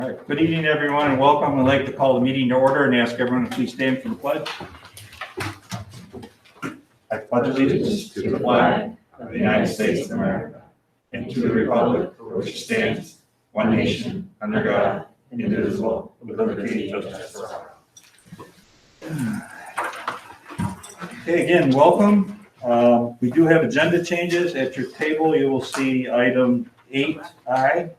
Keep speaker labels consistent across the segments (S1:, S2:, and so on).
S1: All right. Good evening, everyone, and welcome. I'd like to call the meeting to order and ask everyone to please stand for the pledge. I pledge allegiance to the flag of the United States of America and to the republic for which it stands, one nation, under God, indivisible, with liberty and justice for all. Okay, again, welcome. We do have agenda changes. At your table, you will see item 8I,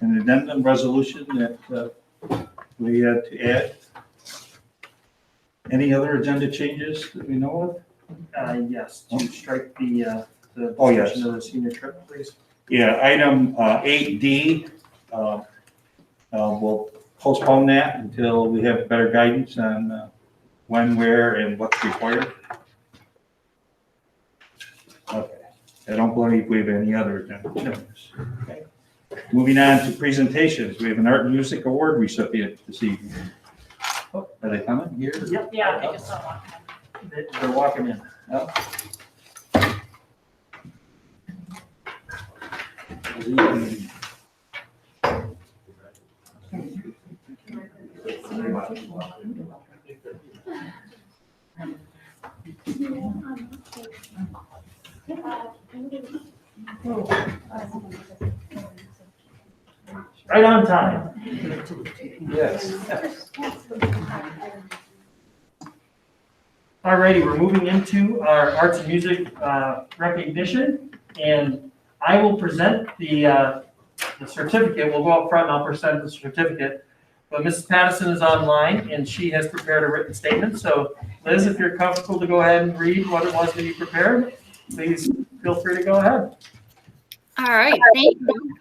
S1: an addendum resolution that we had to add. Any other agenda changes that we know of?
S2: Yes, to strike the
S1: Oh, yes.
S2: discussion of the senior trip, please.
S1: Yeah, item 8D, we'll postpone that until we have better guidance on when, where, and what's required. Okay, I don't believe we have any other agenda changes. Okay. Moving on to presentations, we have an art and music award recipient this evening. Oh, are they coming here?
S2: Yep.
S3: Yeah, they just don't want to.
S2: They're walking in.
S1: Oh.
S2: Right on time.
S1: Yes.
S2: Alrighty, we're moving into our arts and music recognition, and I will present the certificate. We'll go up front and I'll present the certificate. But Mrs. Pattison is online and she has prepared a written statement. So Liz, if you're comfortable to go ahead and read what it was that you prepared, please feel free to go ahead.
S3: All right, thank you.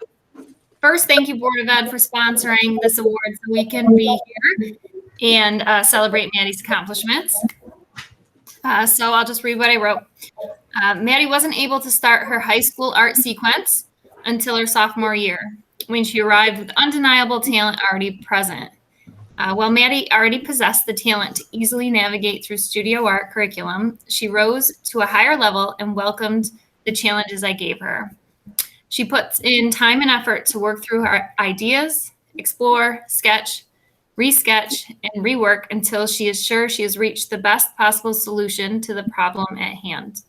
S3: First, thank you, Board of Ed, for sponsoring this award so we can be here and celebrate Maddie's accomplishments. So I'll just read what I wrote. Maddie wasn't able to start her high school art sequence until her sophomore year, when she arrived with undeniable talent already present. While Maddie already possessed the talent to easily navigate through studio art curriculum, she rose to a higher level and welcomed the challenges I gave her. She puts in time and effort to work through her ideas, explore, sketch, resketch, and rework until she is sure she has reached the best possible solution to the problem at hand.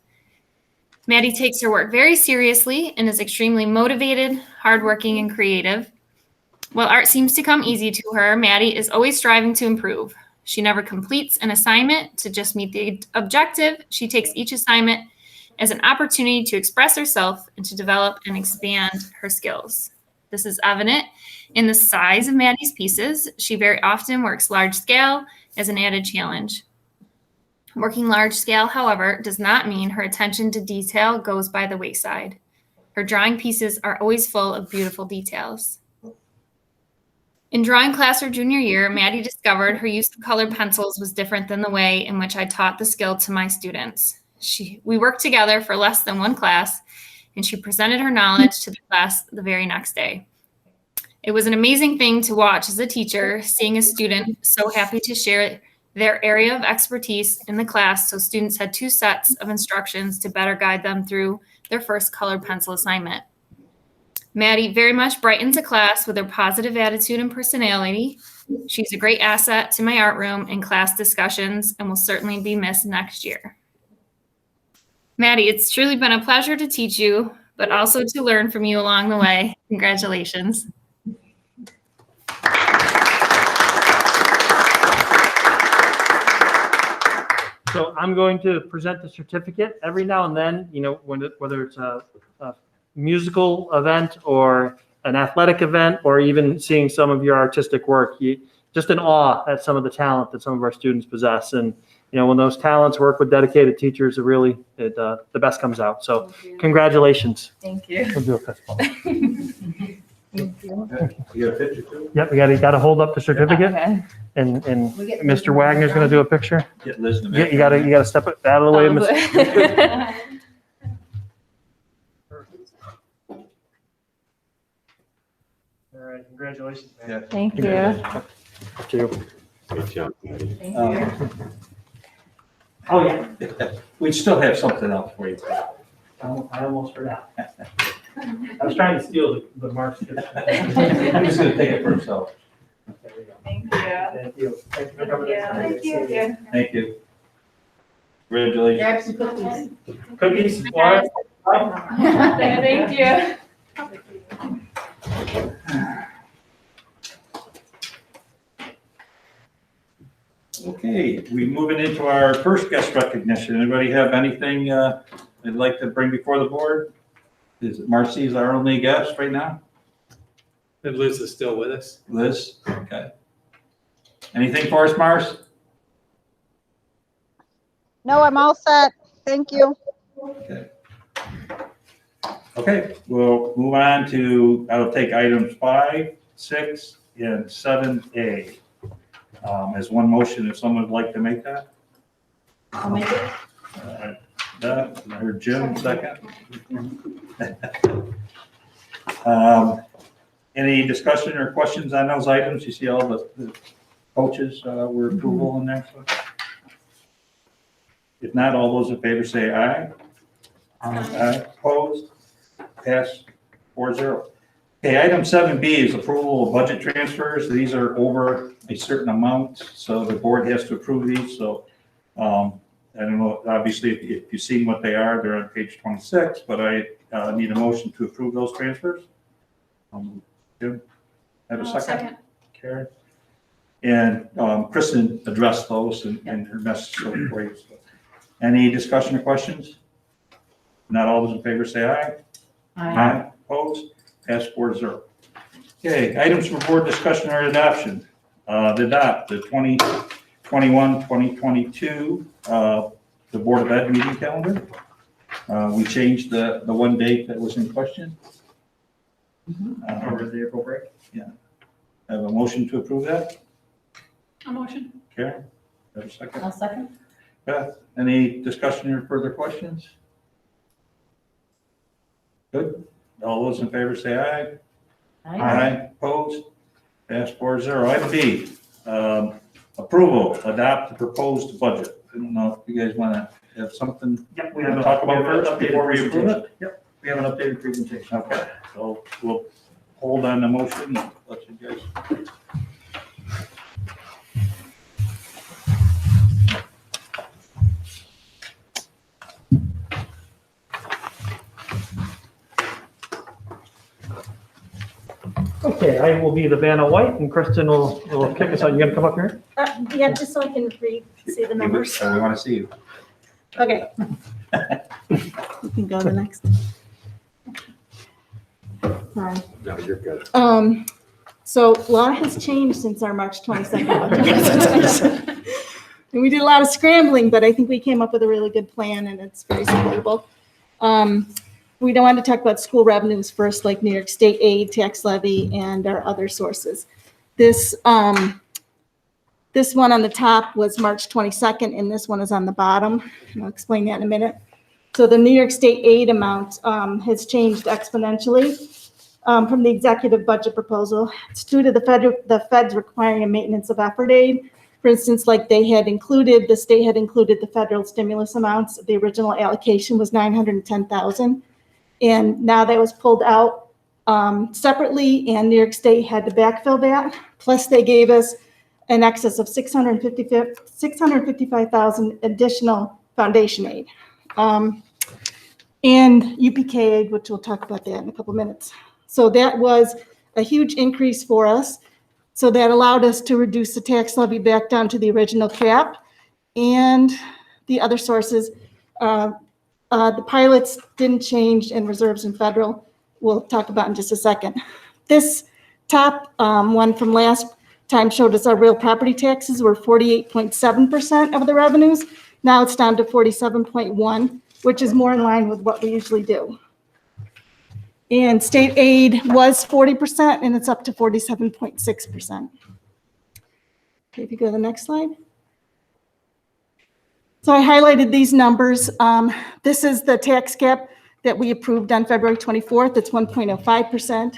S3: Maddie takes her work very seriously and is extremely motivated, hardworking, and creative. While art seems to come easy to her, Maddie is always striving to improve. She never completes an assignment to just meet the objective. She takes each assignment as an opportunity to express herself and to develop and expand her skills. This is evident in the size of Maddie's pieces. She very often works large scale as an added challenge. Working large scale, however, does not mean her attention to detail goes by the wayside. Her drawing pieces are always full of beautiful details. In drawing class her junior year, Maddie discovered her use of colored pencils was different than the way in which I taught the skill to my students. We worked together for less than one class, and she presented her knowledge to the class the very next day. It was an amazing thing to watch as a teacher, seeing a student so happy to share their area of expertise in the class, so students had two sets of instructions to better guide them through their first colored pencil assignment. Maddie very much brightens a class with her positive attitude and personality. She's a great asset to my art room and class discussions and will certainly be missed next year. Maddie, it's truly been a pleasure to teach you, but also to learn from you along the way. Congratulations.
S2: So I'm going to present the certificate every now and then, whether it's a musical event or an athletic event, or even seeing some of your artistic work. Just in awe at some of the talent that some of our students possess. And, when those talents work with dedicated teachers, the best comes out. So Congratulations.
S4: Thank you.
S2: We'll do a fist bump.
S4: Thank you.
S1: You got a picture too?
S2: Yep, you got to hold up the certificate,
S4: Okay.
S2: and Mr. Wagner's going to do a picture.
S1: Get Liz in the
S2: Yeah,
S1: back.
S2: you got to step it out of the way. All right, congratulations.
S1: Yeah.
S4: Thank you.
S2: To you.
S5: Good job.
S4: Thank
S1: Um,
S4: you.
S2: Oh, yeah.
S1: We still have something else for you.
S2: I almost forgot. I was trying to steal the marks.
S1: I'm just gonna take it for himself.
S2: There we go.
S4: Thank you.
S2: Thank you. Thank you for coming in.
S4: Thank you.
S1: Thank you. Congratulations.
S4: Grab some cookies.
S2: Cookies, water?
S4: Thank you.
S1: Okay, we moving into our first guest recognition. Anybody have anything they'd like to bring before the board? Is Marcy's our only guest right now?
S5: And Liz is still with us.
S1: Liz? Okay. Anything for us, Mars?
S6: No, I'm all set. Thank you.
S1: Okay. Okay, we'll move on to, I'll take items 5, 6, and 7A. As one motion, if someone would like to make that.
S4: I'll make it.
S1: That, I heard Jim second. Any discussion or questions on those items? You see all the coaches were approval in there. So if not, all those in favor say aye. Aye. Opposed? Pass 4-0. Okay, item 7B is approval of budget transfers. These are over a certain amount, so the board has to approve these. So I don't know, obviously, if you've seen what they are, they're on page 26, but I need a motion to approve those transfers. Jim, have a second? Karen? And Kristen addressed those in her message. So great. So, any discussion or questions? Not all those in favor say aye. Aye. Opposed? Pass 4-0. Okay, items for board discussion or adoption. Adopt the 2021-2022 the Board of Ed meeting calendar. We changed the one date that was in question.
S2: Over the April break.
S1: Yeah. Have a motion to approve that?
S4: A motion.
S1: Karen, have a second?
S4: I'll second.
S1: Beth, any discussion or further questions? Good. All those in favor say aye. Aye. Opposed? Pass 4-0. Item B, approval, adopt the proposed budget. I don't know if you guys want to have something.
S2: Yep, we
S1: we
S2: have
S1: have talk about
S2: an
S1: first
S2: updated
S1: before we approve
S2: presentation.
S1: it?
S2: Yep, we have an updated presentation.
S1: Okay, so we'll hold on the motion, and let you guys.
S2: Okay, I will be the Vanna White and Kristen will kick us out. You gonna come up here?
S6: Yeah, just so I can see the numbers.
S1: We want to see you.
S6: Okay. You can go to the next. Sorry.
S5: No, you're good.
S6: So a lot has changed since our March 22nd budget presentation. And we did a lot of scrambling, but I think we came up with a really good plan and it's very supportable. We don't want to talk about school revenues first, like New York State aid, tax levy, and our other sources. This one on the top was March 22nd, and this one is on the bottom. And I'll explain that in a minute. So the New York State aid amount has changed exponentially from the executive budget proposal. It's due to the feds requiring a maintenance of effort aid. For instance, like the state had included the federal stimulus amounts. The original allocation was $910,000. And now that was pulled out separately, and New York State had to backfill that. Plus, they gave us an excess of $655,000 additional foundation aid. And UPK aid, which we'll talk about that in a couple minutes. So that was a huge increase for us. So that allowed us to reduce the tax levy back down to the original cap. And the other sources, the pilots didn't change, and reserves and federal, we'll talk about in just a second. This top one from last time showed us our real property taxes were 48.7% of the revenues. Now it's down to 47.1%, which is more in line with what we usually do. And state aid was 40%, and it's up to 47.6%. Okay, if you go to the next slide. So I highlighted these numbers. This is the tax cap that we approved on February 24th. It's 1.05%.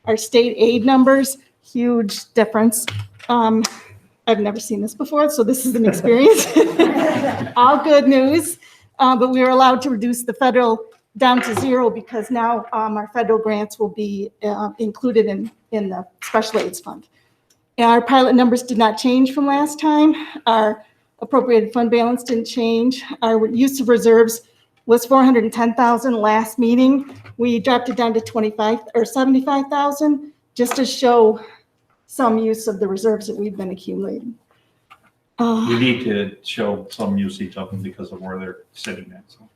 S6: Our state aid numbers, huge difference. I've never seen this before, so this is an experience. All good news, but we were allowed to reduce the federal down to zero because now our federal grants will be included in the special aids fund. And our pilot numbers did not change from last time. Our appropriated fund balance didn't change. Our use of reserves was 410,000 last meeting. We dropped it down to 25 or 75,000 just to show some use of the reserves that we've been accumulating.
S1: We need to show some usage of them because of where they're sitting at, so.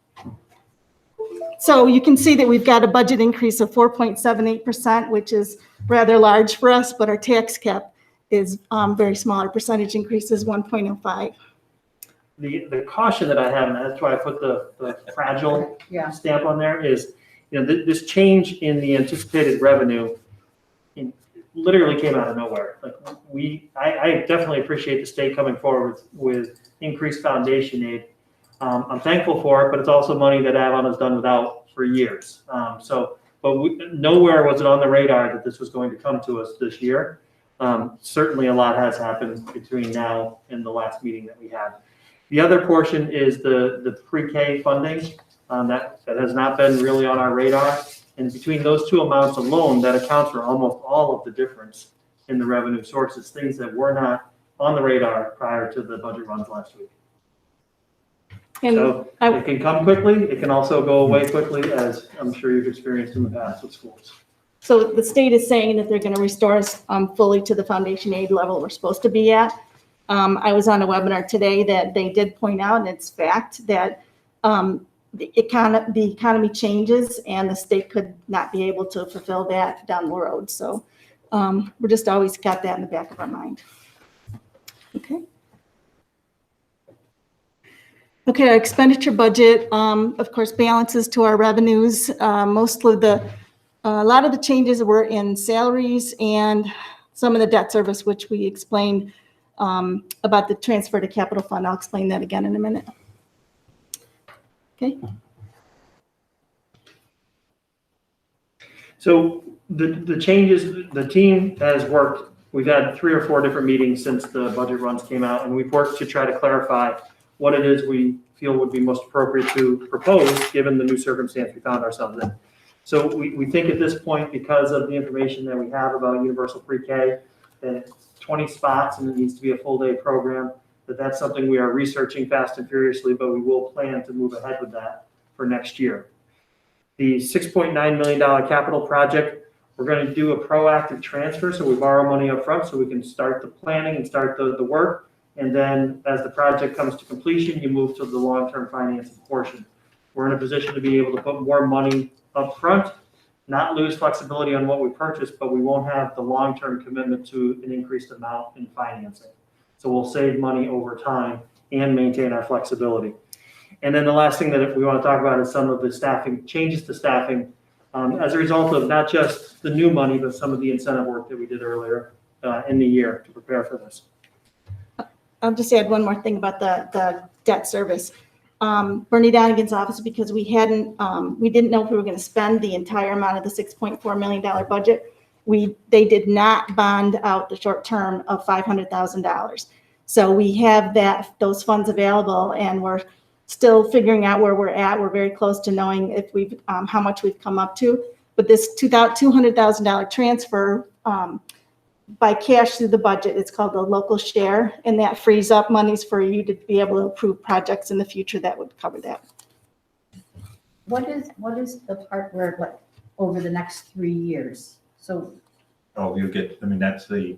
S6: So you can see that we've got a budget increase of 4.78%, which is rather large for us, but our tax cap is very small. Our percentage increase is 1.05.
S2: The caution that I have, and that's why I put the fragile
S4: Yeah.
S2: stamp on there, is, this change in the anticipated revenue literally came out of nowhere. Like I definitely appreciate the state coming forward with increased foundation aid. I'm thankful for it, but it's also money that Avon has done without for years. Nowhere was it on the radar that this was going to come to us this year. Certainly a lot has happened between now and the last meeting that we had. The other portion is the pre-K funding that has not been really on our radar. And between those two amounts alone, that accounts for almost all of the difference in the revenue sources, things that were not on the radar prior to the budget runs last week.
S6: And
S2: So it can come quickly. It can also go away quickly, as I'm sure you've experienced in the past with schools.
S6: so the state is saying that they're going to restore us fully to the foundation aid level we're supposed to be at. I was on a webinar today that they did point out, and it's fact, that the economy changes and the state could not be able to fulfill that down the road. So we're just always got that in the back of our mind. Okay. Okay, our expenditure budget, of course, balances to our revenues. A lot of the changes were in salaries and some of the debt service, which we explained about the transfer to capital fund. I'll explain that again in a minute. Okay.
S2: So the changes, the team has worked, we've had 3 or 4 different meetings since the budget runs came out, and we've worked to try to clarify what it is we feel would be most appropriate to propose given the new circumstance we found ourselves in. So we think at this point, because of the information that we have about universal pre-K, that 20 spots and it needs to be a full day program, that's something we are researching fast and furiously, but we will plan to move ahead with that for next year. The $6.9 million capital project, we're going to do a proactive transfer, so we borrow money up front so we can start the planning and start the work. And then as the project comes to completion, you move to the long-term financing portion. We're in a position to be able to put more money up front, not lose flexibility on what we purchase, but we won't have the long-term commitment to an increased amount in financing. So we'll save money over time and maintain our flexibility. And then the last thing that we want to talk about is some of the staffing, changes to staffing as a result of not just the new money, but some of the incentive work that we did earlier in the year to prepare for this.
S6: I'll just add one more thing about the debt service. Bernie Donegan's office, because we didn't know if we were going to spend the entire amount of the $6.4 million budget. They did not bond out the short term of $500,000. So we have those funds available, and we're still figuring out where we're at. We're very close to knowing if how much we've come up to. But this $200,000 transfer by cash through the budget, it's called the local share, and that frees up monies for you to be able to approve projects in the future that would cover that.
S7: What is the part where, like, over the next 3 years? So,
S1: You get, that's the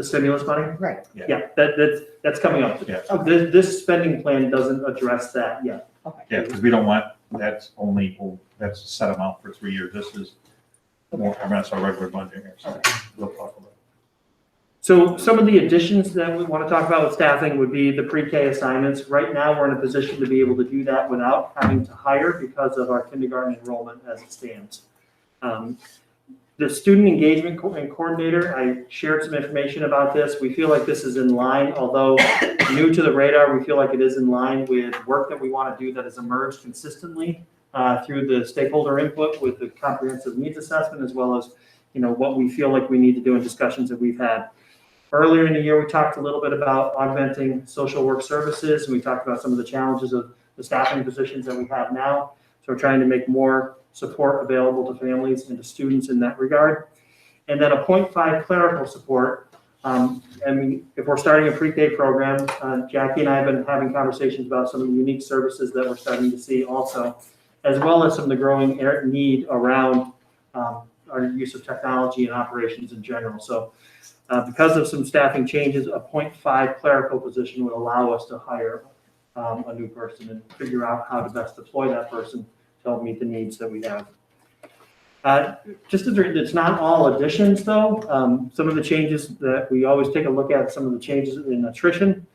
S2: stimulus money?
S7: right,
S2: Yeah, that's coming up.
S1: Yeah.
S2: This spending plan doesn't address that yet.
S7: okay.
S1: Yeah, because we don't want, that's a set amount for 3 years. This is more, that's our regular budget here, so we'll talk about it.
S2: So some of the additions that we want to talk about with staffing would be the pre-K assignments. Right now, we're in a position to be able to do that without having to hire because of our kindergarten enrollment as it stands. The student engagement coordinator, I shared some information about this. We feel like this is in line, although new to the radar, we feel like it is in line with work that we want to do that has emerged consistently through the stakeholder input with the comprehensive needs assessment, as well as what we feel like we need to do in discussions that we've had. Earlier in the year, we talked a little bit about augmenting social work services, and we talked about some of the challenges of the staffing positions that we have now. So we're trying to make more support available to families and to students in that regard. And then a 0.5 clerical support. If we're starting a pre-K program, Jackie and I have been having conversations about some of the unique services that we're starting to see also, as well as some of the growing need around our use of technology and operations in general. So because of some staffing changes, a 0.5 clerical position would allow us to hire a new person and figure out how to best deploy that person to help meet the needs that we have. Just as it's not all additions though, some of the changes that we always take a look at, some of the changes in attrition,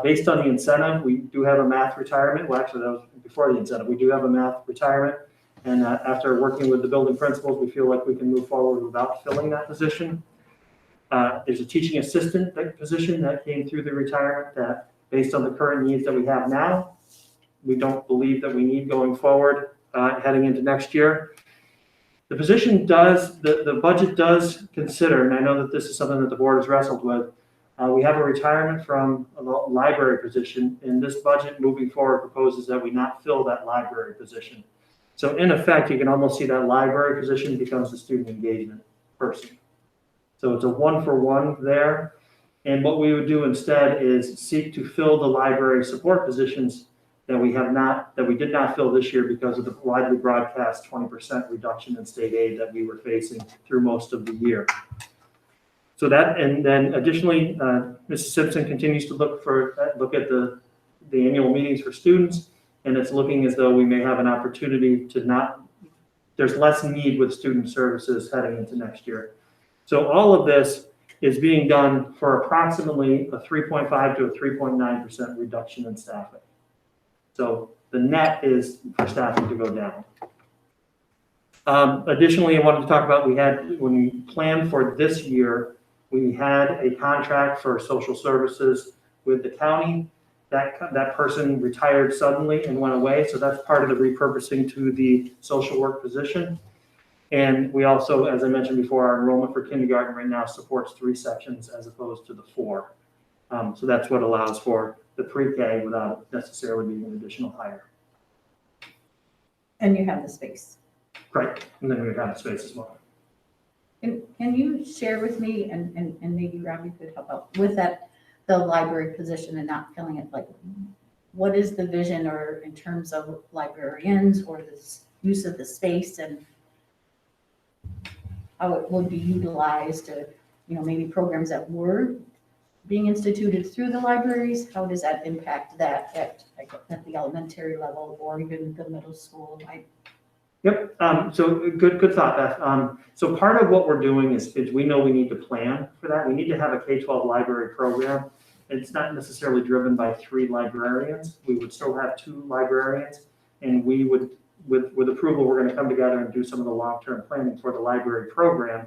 S2: based on the incentive, we do have a math retirement. Well, actually that was before the incentive. We do have a math retirement. And after working with the building principals, we feel like we can move forward without filling that position. There's a teaching assistant position that came through the retirement that based on the current needs that we have now, we don't believe that we need going forward heading into next year. The position does, the budget does consider, and I know that this is something that the board has wrestled with, we have a retirement from a library position, and this budget moving forward proposes that we not fill that library position. So in effect, you can almost see that library position becomes the student engagement person. So it's a 1-for-1 there. And what we would do instead is seek to fill the library support positions that we did not fill this year because of the widely broadcast 20% reduction in state aid that we were facing through most of the year. So that, and then additionally, Mrs. Simpson continues to look at the annual meetings for students, and it's looking as though we may have an opportunity to there's less need with student services heading into next year. So all of this is being done for approximately a 3.5 to a 3.9% reduction in staffing. So the net is for staffing to go down. Additionally, I wanted to talk about, when we planned for this year, we had a contract for social services with the county. That person retired suddenly and went away. So that's part of the repurposing to the social work position. And we also, as I mentioned before, our enrollment for kindergarten right now supports 3 sections as opposed to the 4. So that's what allows for the pre-K without necessarily being an additional hire.
S7: And you have the space.
S2: Right, and then we have the space as well.
S7: Can you share with me, and maybe Robbie could help out with that, the library position and not filling it, like, what is the vision or in terms of librarians or the use of the space and how it would be utilized to, maybe programs that were being instituted through the libraries? How does that impact that at the elementary level or even the middle school?
S2: Yep. So good thought, Beth. So part of what we're doing is we know we need to plan for that. We need to have a K-12 library program. It's not necessarily driven by 3 librarians. We would still have 2 librarians, and we would, with approval, we're going to come together and do some of the long-term planning for the library program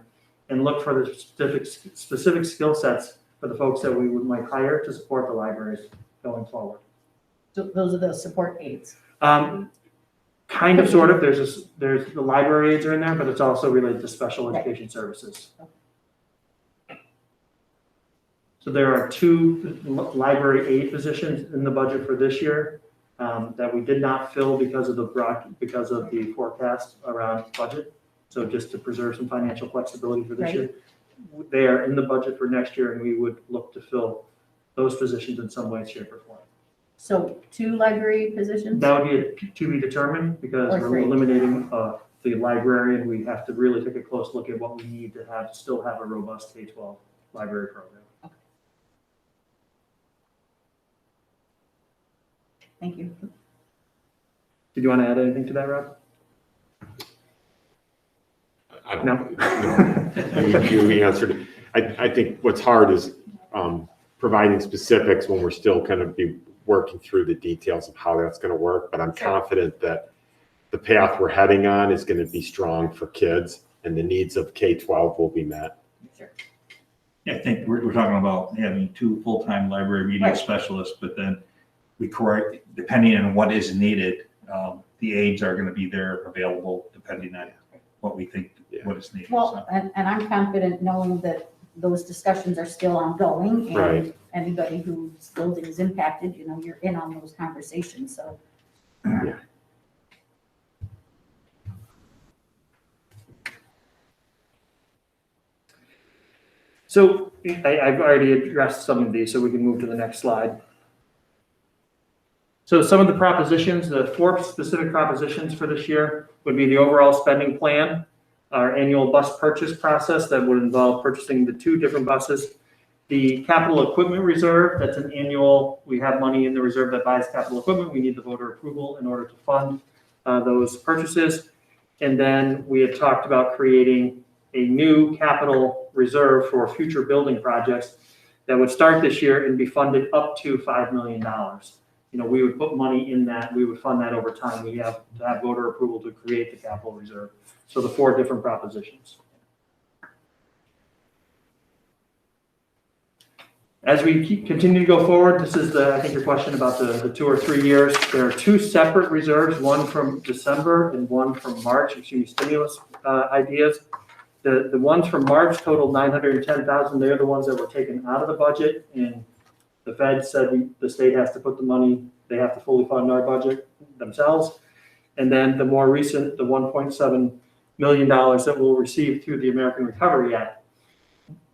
S2: and look for the specific skill sets for the folks that we might hire to support the libraries going forward.
S7: So those are the support aides.
S2: Kind of, sort of. There's the library aides are in there, but it's also related to special education services. So there are 2 library aide positions in the budget for this year that we did not fill because of the forecast around budget. So just to preserve some financial flexibility for this year, they are in the budget for next year, and we would look to fill those positions in some way, shape, or form.
S7: So 2 library positions?
S2: That would be to be determined because we're eliminating the librarian. We have to really take a close look at what we need to still have a robust K-12 library program.
S7: Okay. Thank you.
S2: Did you want to add anything to that, Rob?
S8: I don't know. You answered it. I think what's hard is providing specifics when we're still kind of working through the details of how that's going to work. But I'm confident that the path we're heading on is going to be strong for kids and the needs of K-12 will be met.
S7: Sure.
S1: Yeah, I think we're talking about having 2 full-time library media
S7: Right.
S1: specialists, but then we correct, depending on what is needed, the aides are going to be there available depending on what we think, what is needed.
S7: Well, and I'm confident knowing that those discussions are still ongoing and
S8: Right.
S7: anybody whose building is impacted, you're in on those conversations. So
S8: Yeah.
S2: So I've already addressed some of these, so we can move to the next slide. So some of the propositions, the 4 specific propositions for this year would be the overall spending plan, our annual bus purchase process that would involve purchasing the 2 different buses, the capital equipment reserve, that's an annual, we have money in the reserve that buys capital equipment, we need the voter approval in order to fund those purchases. And then we had talked about creating a new capital reserve for future building projects that would start this year and be funded up to $5 million. You know, we would put money in that, we would fund that over time. We have to have voter approval to create the capital reserve. So the 4 different propositions. As we continue to go forward, this is I think your question about the 2 or 3 years. There are 2 separate reserves, one from December and one from March, stimulus ideas. The ones from March total 910,000. They're the ones that were taken out of the budget, and the Fed said the state has to put the money, they have to fully fund our budget themselves. And then the more recent, the $1.7 million that we'll receive through the American Recovery Act.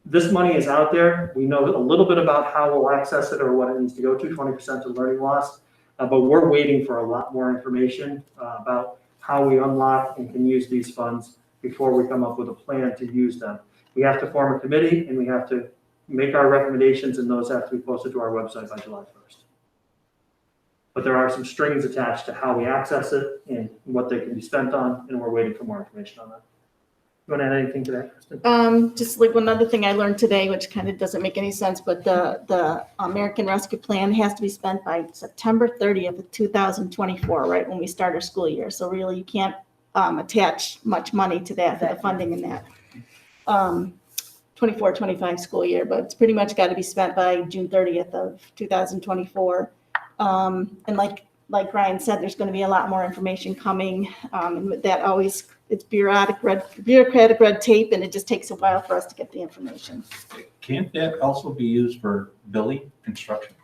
S2: This money is out there. We know a little bit about how we'll access it or what it needs to go to, 20% of learning loss. But we're waiting for a lot more information about how we unlock and can use these funds before we come up with a plan to use them. We have to form a committee and we have to make our recommendations, and those have to be posted to our website by July 1st. But there are some strings attached to how we access it and what they can be spent on, and we're waiting for more information on that. You want to add anything to that, Kristen?
S6: Just like one other thing I learned today, which kind of doesn't make any sense, but the American Rescue Plan has to be spent by September 30th of 2024, right, when we start our school year. So really, you can't attach much money to that for the funding in that 24-25 school year, but it's pretty much got to be spent by June 30th of 2024. And like Ryan said, there's going to be a lot more information coming. And that always, it's bureaucratic red tape, and it just takes a while for us to get the information.
S1: Can't that also be used for building construction?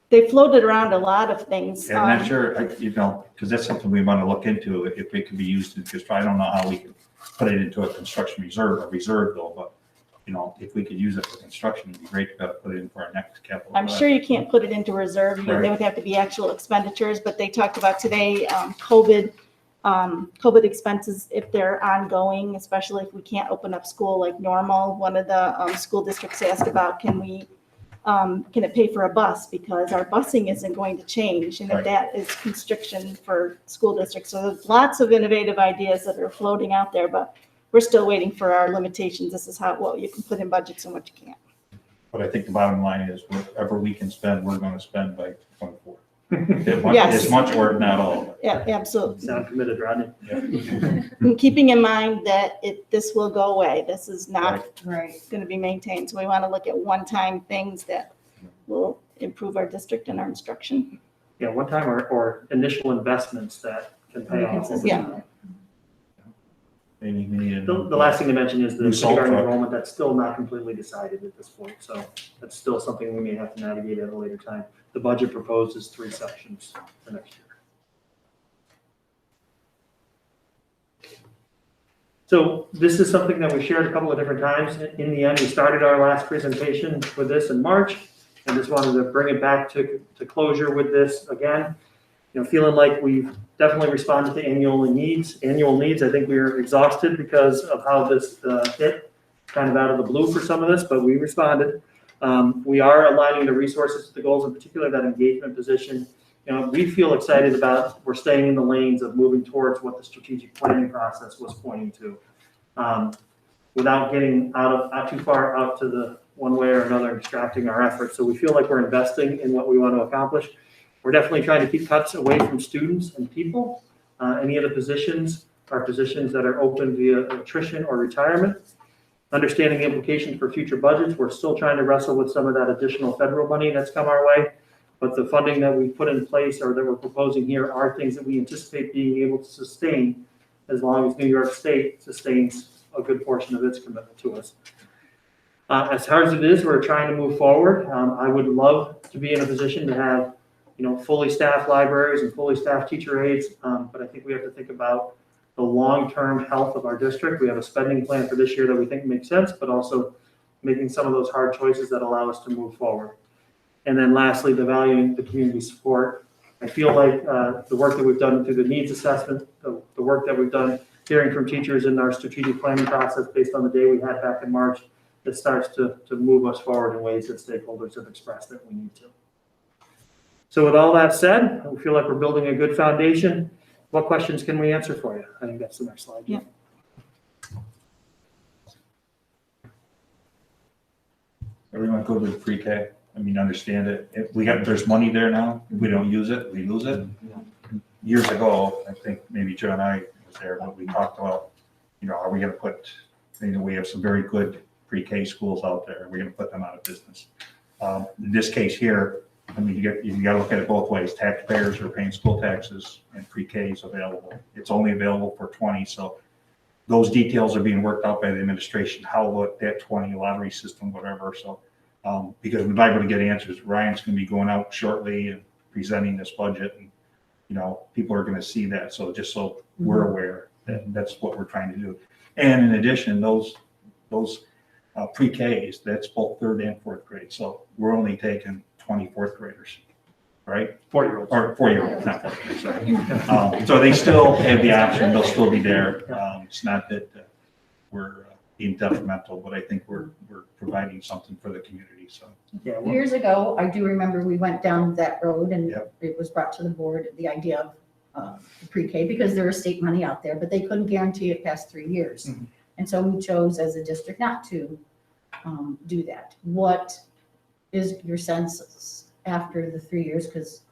S6: They floated around a lot of things.
S1: And I'm not sure, because that's something we want to look into, if it can be used in construction. I don't know how we can put it into a construction reserve though, but if we could use it for construction, it'd be great to put it in for our next capital.
S6: I'm sure you can't put it into reserve.
S1: Right.
S6: They would have to be actual expenditures, but they talked about today, COVID expenses, if they're ongoing, especially if we can't open up school like normal. One of the school districts asked about, can it pay for a bus? Because our busing isn't going to change, and if
S1: Right.
S6: that is constriction for school districts. So there's lots of innovative ideas that are floating out there, but we're still waiting for our limitations. This is what you can put in budgets and what you can't.
S1: But I think the bottom line is whatever we can spend, we're going to spend by 24.
S6: Yes.
S1: As much or not all of it.
S6: Yeah, absolutely.
S2: Sound committed, Rodney?
S6: And keeping in mind that this will go away. This is not
S7: Right.
S6: going to be maintained. So we want to look at one-time things that will improve our district and our instruction.
S2: Yeah, one time or initial investments that can pay off. over
S6: Yeah.
S2: time.
S1: Maybe we need
S2: The last thing to mention is the
S1: New salt
S2: kindergarten
S1: truck.
S2: enrollment. That's still not completely decided at this point. So that's still something we may have to navigate at a later time. The budget proposes 3 sections for next year. So this is something that we shared a couple of different times. In the end, we started our last presentation with this in March, and just wanted to bring it back to closure with this again. Feeling like we've definitely responded to annual needs. I think we were exhausted because of how this hit kind of out of the blue for some of this, but we responded. We are aligning the resources to the goals, in particular that engagement position. We feel excited about, we're staying in the lanes of moving towards what the strategic planning process was pointing to, without getting out too far out to the one way or another and distracting our efforts. So we feel like we're investing in what we want to accomplish. We're definitely trying to keep cuts away from students and people. Any of the positions are positions that are open via attrition or retirement. Understanding the implications for future budgets, we're still trying to wrestle with some of that additional federal money that's come our way. But the funding that we put in place or that we're proposing here are things that we anticipate being able to sustain as long as New York State sustains a good portion of its commitment to us. As hard as it is, we're trying to move forward. I would love to be in a position to have fully staffed libraries and fully staffed teacher aides. But I think we have to think about the long-term health of our district. We have a spending plan for this year that we think makes sense, but also making some of those hard choices that allow us to move forward. And then lastly, the valuing the community support. I feel like the work that we've done through the needs assessment, the work that we've done hearing from teachers in our strategic planning process based on the day we had back in March, that starts to move us forward in ways that stakeholders have expressed that we need to. So with all that said, we feel like we're building a good foundation. What questions can we answer for you? I think that's the next slide.
S6: Yeah.
S1: Everyone go with pre-K. I mean, understand it. If there's money there now. If we don't use it, we lose it. Years ago, I think maybe Joe and I was there, but we talked about, are we going to put, we have some very good pre-K schools out there. Are we going to put them out of business? In this case here, I mean, you got to look at it both ways. Taxpayers are paying school taxes and pre-K is available. It's only available for 20. So those details are being worked out by the administration. How about that 20 lottery system, whatever. So because we'd like to get answers. Ryan's going to be going out shortly and presenting this budget, and people are going to see that. So just so we're aware that that's what we're trying to do. And in addition, those pre-Ks, that's both 3rd and 4th grade. So we're only taking 20 4th graders, right?
S2: 4-year-olds.
S1: Or 4-year-olds, not 4th graders, sorry. So they still have the option. They'll still be there. It's not that we're being detrimental, but I think we're providing something for the community. So
S2: Yeah,
S7: Years ago, I do remember we went down that road and
S1: Yep.
S7: it was brought to the board, the idea of pre-K, because there was state money out there, but they couldn't guarantee it past 3 years.
S2: Mhm.
S7: And so we chose as a district not to do that. What is your sense after the 3 years? Because,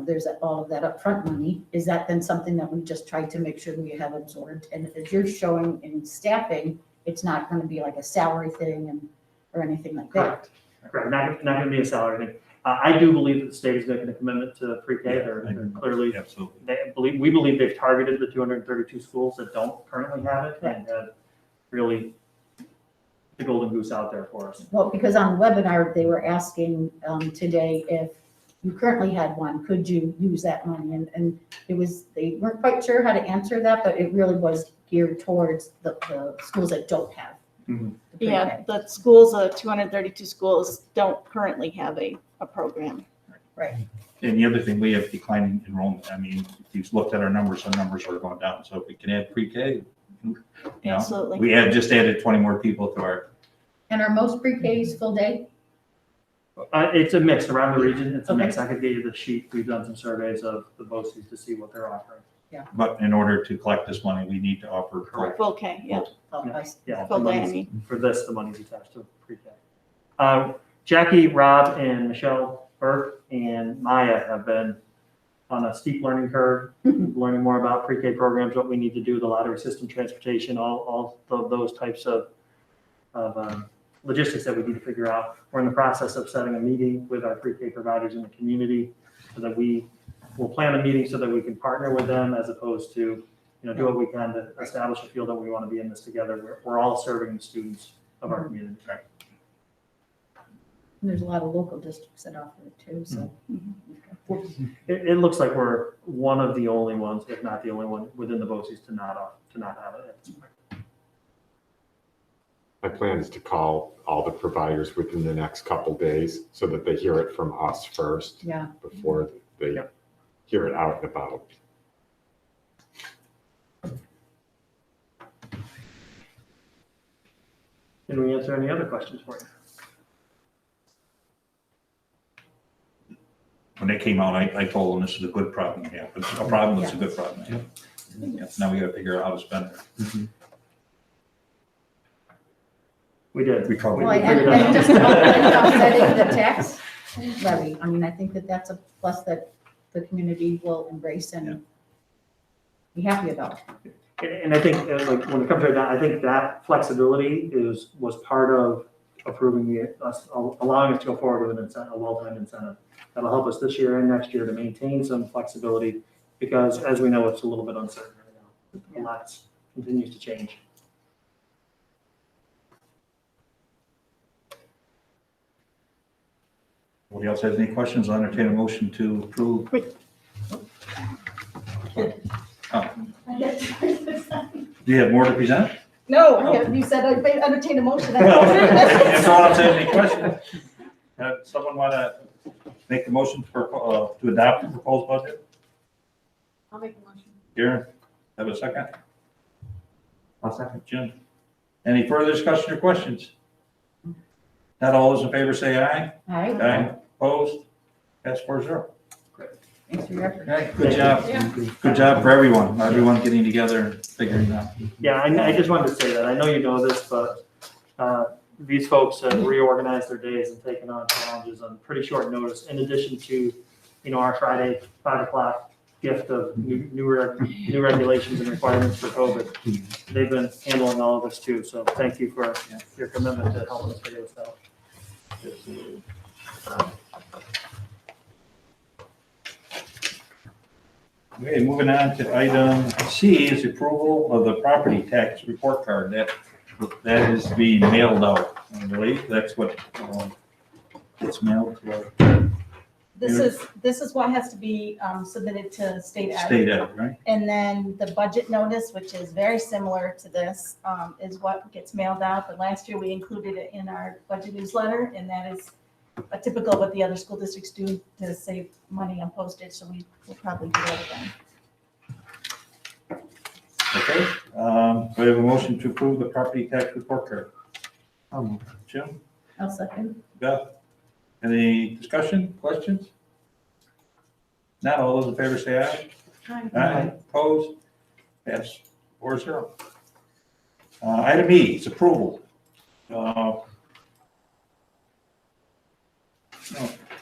S7: there's all of that upfront money. Is that then something that we just tried to make sure we have absorbed? And as you're showing in staffing, it's not going to be like a salary thing or anything like that.
S2: Correct. Not going to be a salary thing. I do believe that the state is making a commitment to pre-K. They're clearly,
S1: absolutely.
S2: we believe they've targeted the 232 schools that don't currently have it and have really the golden goose out there for us.
S7: Well, because on the webinar, they were asking today if you currently had one, could you use that money? And they weren't quite sure how to answer that, but it really was geared towards the schools that don't have.
S2: Mhm.
S7: the pre-K.
S6: Yeah, the schools, 232 schools don't currently have a program.
S7: Right.
S1: And the other thing, we have declining enrollment. I mean, if you've looked at our numbers are going down. So if we can add pre-K,
S6: Absolutely.
S1: we just added 20 more people to our.
S7: And are most pre-Ks full day?
S2: It's a mix around the region. It's a
S7: Okay.
S2: mix. I could get you the sheet. We've done some surveys of the BOCES to see what they're offering.
S1: But in order to collect this money, we need to offer.
S2: Correct.
S6: Full K, yeah,
S7: Oh, I see.
S2: Yeah,
S6: full
S2: the
S6: day, I
S2: money's-
S6: mean.
S2: For this, the money's attached to pre-K. Jackie, Rob, and Michelle Burke and Maya have been on a steep learning curve, learning more about pre-K programs, what we need to do, the lottery system, transportation, all of those types of logistics that we need to figure out. We're in the process of setting a meeting with our pre-K providers in the community so that we'll plan a meeting so that we can partner with them as opposed to, do what we can to establish a field that we want to be in this together. We're all serving the students of our community.
S7: And there's a lot of local districts that offer it too, so.
S2: It looks like we're one of the only ones, if not the only one, within the BOCES to not have it at this point.
S8: My plan is to call all the providers within the next couple days so that they hear it from us first
S7: Yeah.
S8: before they
S2: Yep.
S8: hear it out and about.
S2: Can we answer any other questions for you?
S1: When they came out, I told them this is a good problem to have. It's a problem, it's a good problem to have. Yeah, now we got to figure out how to spend it.
S2: We did.
S1: We covered
S7: Well,
S1: it.
S7: and just offsetting the tax levy, I mean, I think that that's a plus that the community will embrace and be happy about.
S2: And I think, like, when it comes to that, I think that flexibility was part of approving allowing us to go forward with a well-timed incentive. That'll help us this year and next year to maintain some flexibility because, as we know, it's a little bit uncertain right now. A lot continues to change.
S1: Nobody else has any questions? I'll entertain a motion to approve. Oh, do you have more to present?
S6: No, you said I entertain a motion.
S1: If no one else has any questions, someone want to make the motion for, to adopt the proposed budget?
S4: I'll make a motion.
S1: Karen, have a second?
S2: I'll second.
S1: Jim? Any further discussion or questions? Not all those in favor say aye.
S7: Aye.
S1: Aye. Opposed? Pass 4-0.
S7: Thanks for your effort.
S1: Okay, good job.
S4: Yeah.
S1: Good job for everyone getting together and figuring it out.
S2: Yeah, I just wanted to say that. I know you know this, but these folks have reorganized their days and taken on challenges on pretty short notice, in addition to, our Friday, 5 o'clock gift of new regulations and requirements for COVID. They've been handling all of this too, so thank you for your commitment to helping us figure this out.
S1: Okay, moving on to item C is approval of the property tax report card. That is being mailed out. I believe that's what gets mailed to
S6: This is what has to be submitted to state
S1: our
S6: ed.
S1: state ed, right?
S6: And then the budget notice, which is very similar to this, is what gets mailed out. But last year we included it in our budget newsletter, and that is a typical of what the other school districts do to save money on postage, so we will probably do that again.
S1: Okay, we have a motion to approve the property tax report card. Jim,
S7: I'll second.
S1: Beth, any discussion, questions? Not all those in favor say aye. Aye. Opposed? Pass 4-0. Item E is approval.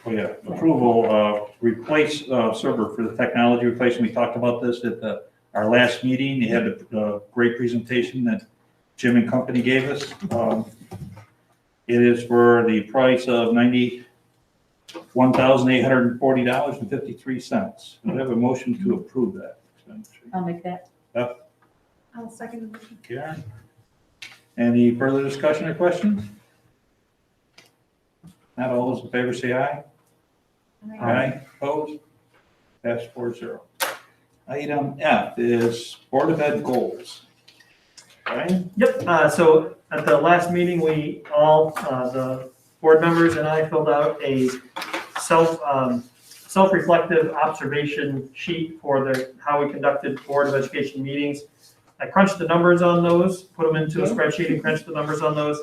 S1: Approval, replace server for the technology replacement. We talked about this at our last meeting. You had a great presentation that Jim and company gave us. It is for the price of $91,840.53. We have a motion to approve that.
S7: I'll make that.
S4: I'll second the motion.
S1: Karen? Any further discussion or questions? Not all those in favor say aye. Aye. Opposed? Pass 4-0. Item F is Board of Ed goals. Ryan?
S2: Yep, so at the last meeting, we all, the board members and I filled out a self-reflective observation sheet for how we conducted Board of Education meetings. I crunched the numbers on those, put them into a spreadsheet and crunched the numbers on those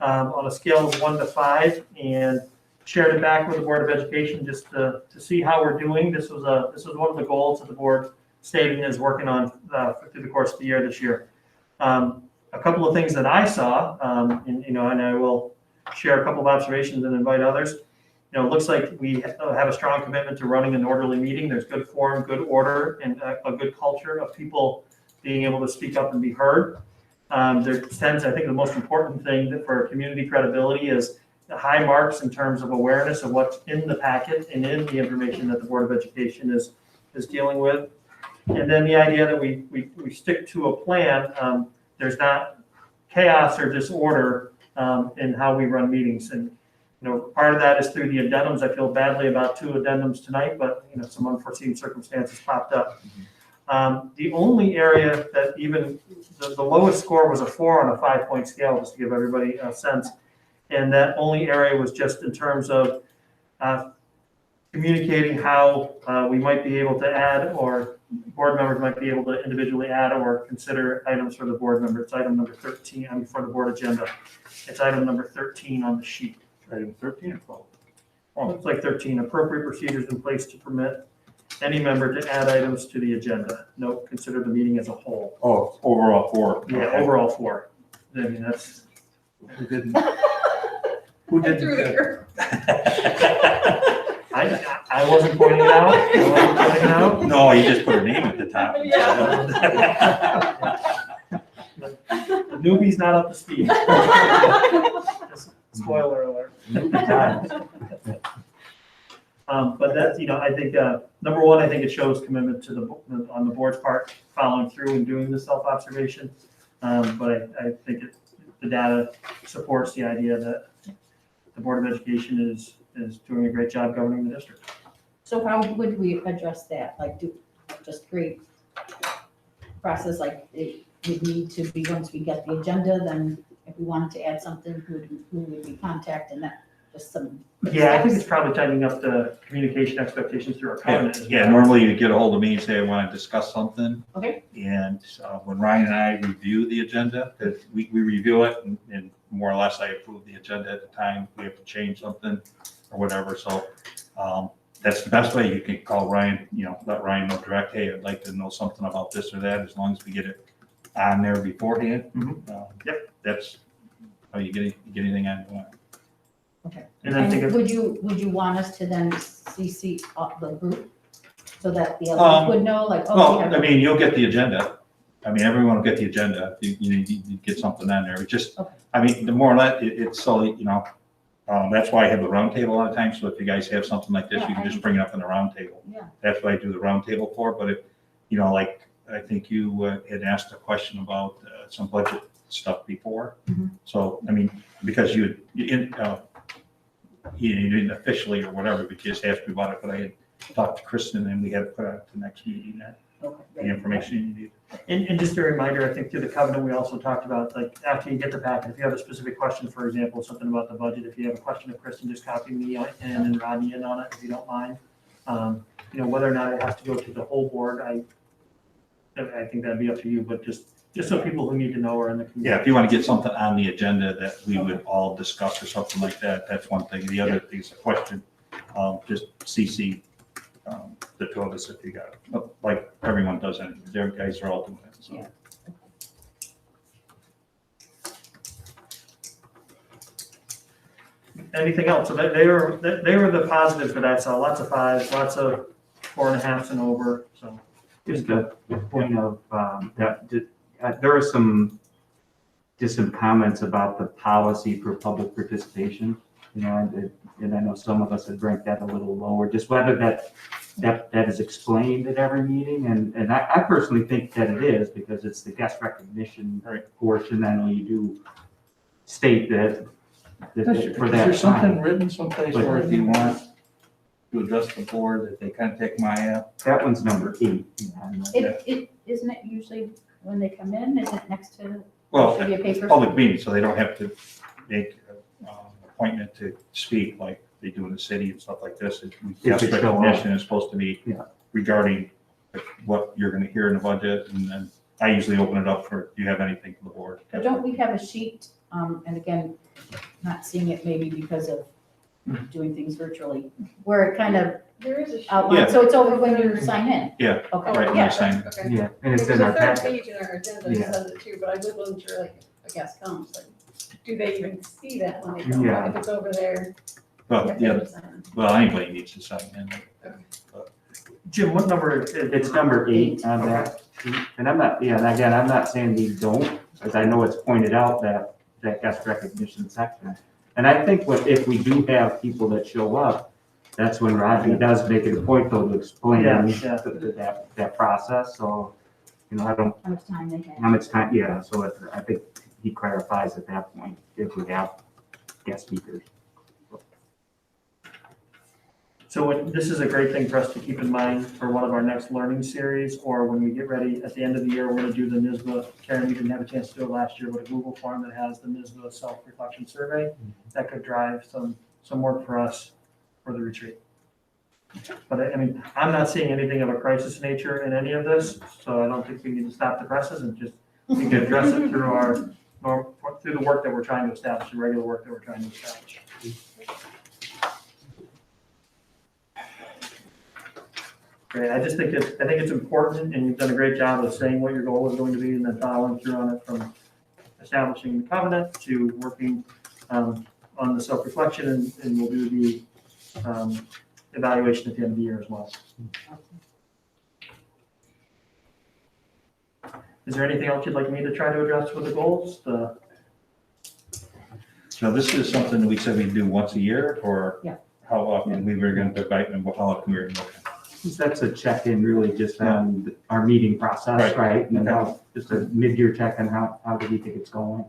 S2: on a scale of 1 to 5, and shared it back with the Board of Education just to see how we're doing. This was one of the goals that the board stated is working on through the course of the year this year. A couple of things that I saw, and I will share a couple of observations and invite others. It looks like we have a strong commitment to running an orderly meeting. There's good form, good order, and a good culture of people being able to speak up and be heard. There tends, I think, the most important thing for community credibility is the high marks in terms of awareness of what's in the packet and in the information that the Board of Education is dealing with. And then the idea that we stick to a plan. There's not chaos or disorder in how we run meetings. And part of that is through the addendums. I feel badly about 2 addendums tonight, but some unforeseen circumstances popped up. The only area that even the lowest score was a 4 on a 5-point scale, just to give everybody a sense. And that only area was just in terms of communicating how we might be able to add, or board members might be able to individually add or consider items for the board member. It's item number 13 for the board agenda. It's item number 13 on the sheet.
S1: Item 13 or 12?
S2: Looks like 13. Appropriate procedures in place to permit any member to add items to the agenda. Note, consider the meeting as a whole.
S1: Oh, overall 4.
S2: Yeah, overall 4. I mean, that's.
S1: Who didn't? Who didn't?
S4: Through the curve.
S2: I wasn't pointing it out.
S1: No, you just put her name at the top.
S2: The newbie's not up to speed. Just spoiler alert. But that's, I think, number one, I think it shows commitment to on the board's part, following through and doing the self-observation. But I think the data supports the idea that the Board of Education is is doing a great job governing the district.
S7: So how would we address that? Like, just create process, like, it would need to be, once we get the agenda, then if we wanted to add something, who would we contact, and that, just some.
S2: Yeah, I think it's probably tightening up the communication expectations through our covenant. as
S1: Yeah,
S2: well.
S1: normally you get a hold of me and say, I want to discuss something.
S7: Okay.
S1: And when Ryan and I review the agenda, that we review it and more or less I approve the agenda at the time. We have to change something or whatever. So that's the best way. You can call Ryan, let Ryan know direct, hey, I'd like to know something about this or that, as long as we get it on there beforehand. Yep, that's how you get anything on.
S7: Okay.
S2: And then think
S7: And
S2: of,
S7: would you want us to then CC up the group so that the others would know, like, oh, we
S1: Well,
S7: have.
S1: I mean, you'll get the agenda. I mean, everyone will get the agenda. You get something on there. It just,
S7: Okay.
S1: I mean, the more or less, it's so, that's why I have the round table a lot of times. So if you guys have something like this, you can just bring it up in the round table.
S7: Yeah.
S1: That's what I do the round table for. But if, like, I think you had asked a question about some budget stuff before.
S7: Mhm.
S1: So, I mean, because you didn't officially or whatever, but you just asked me about it, but I had talked to Kristen and we had to put out the next meeting that
S7: Okay,
S1: the
S7: great.
S1: information you need.
S2: and just a reminder, I think through the covenant, we also talked about, like, after you get the packet, if you have a specific question, for example, something about the budget, if you have a question of Kristen, just copy me and then Rodney in on it, if you don't mind. Whether or not it has to go to the whole board, I think that'd be up to you, but just so people who need to know are in the community.
S1: Yeah, if you want to get something on the agenda that we would all discuss or something like that, that's one thing. The other thing is a question, just CC the two of us if you got it, like everyone does it. Their guys are all doing it, so.
S7: Yeah.
S2: Anything else? So they were the positives that I saw, lots of fives, lots of 4.5s and over, so.
S9: Just a point of, there are some comments about the policy for public participation, and I know some of us had ranked that a little lower, just whether that is explained at every meeting, and I personally think that it is, because it's the guest recognition portion, and you do state that for that
S1: Is there something
S9: time.
S1: written someplace where if you want to address the board, that they contact Maya?
S9: That one's number 8.
S7: Isn't it usually when they come in, is it next to,
S1: Well,
S7: should be a paper?
S1: public meeting, so they don't have to make an appointment to speak like they do in the city and stuff like this. Guest
S9: they show up.
S1: recognition is supposed to be
S9: Yeah.
S1: regarding what you're gonna hear in the budget, and then I usually open it up for, do you have anything for the board?
S7: But don't we have a sheet, and again, not seeing it maybe because of doing things virtually, where it kind of
S4: There is a sheet.
S7: outlines, so it's over when you sign in?
S1: Yeah.
S7: Okay.
S1: Right, when
S4: Yeah,
S1: you sign.
S4: okay.
S9: Yeah, and it's
S4: There's
S9: in
S4: a
S9: our
S4: third
S9: packet.
S4: page in our agenda that
S9: Yeah.
S4: says it too, but I just wasn't sure, like, if a guest comes, like, do they even see that when they come?
S9: Yeah.
S4: If it's over there.
S1: Well,
S4: if
S1: yeah,
S4: they sign in.
S1: well, anybody needs to sign in.
S2: Jim, what number is it?
S9: It's number 8 on that sheet, and I'm not, and again, I'm not saying these don't, because I know it's pointed out that guest recognition section. And I think if we do have people that show up, that's when Rodney does make it a point though to explain
S2: Yeah.
S9: that process, so, I don't,
S7: How much time they
S9: how
S7: have?
S9: much time, yeah, so I think he clarifies at that point if we have guest speakers.
S2: So this is a great thing for us to keep in mind for one of our next learning series, or when we get ready at the end of the year, we're going to do the NISBA. Karen, you didn't have a chance to do it last year, but a Google form that has the NISBA self-reflection survey that could drive some work for us for the retreat. But I mean, I'm not seeing anything of a crisis nature in any of this, so I don't think we need to stop the presses and just, we can address it through through the work that we're trying to establish, the regular work that we're trying to establish. Great, I think it's important, and you've done a great job of saying what your goal is going to be and then following through on it, from establishing the covenant to working on the self-reflection, and we'll do the evaluation at the end of the year as well. Is there anything else you'd like me to try to address with the goals?
S1: So this is something that we said we'd do once a year, or
S7: Yeah.
S1: how often we were going to invite them, how often we were looking?
S9: That's a check-in really just on our meeting process, right? And just a mid-year check on how do we think it's going?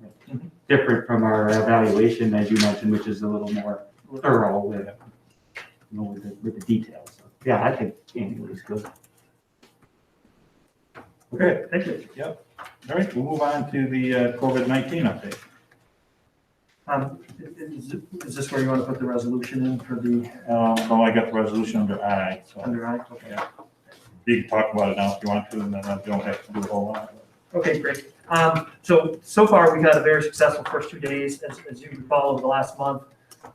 S9: Different from our evaluation, as you mentioned, which is a little more thorough with you know, with the details. So, yeah, I think annually is good.
S1: Okay,
S2: Thank you.
S1: all right, we'll move on to the COVID-19 update.
S2: Is this where you want to put the resolution in for the
S1: No, I got the resolution under I, so
S2: under I? Okay.
S1: you can talk about it now if you want to, and then I don't have to do a whole lot.
S2: Okay, great. So far, we've had a very successful first 2 days, as you recall, over the last month.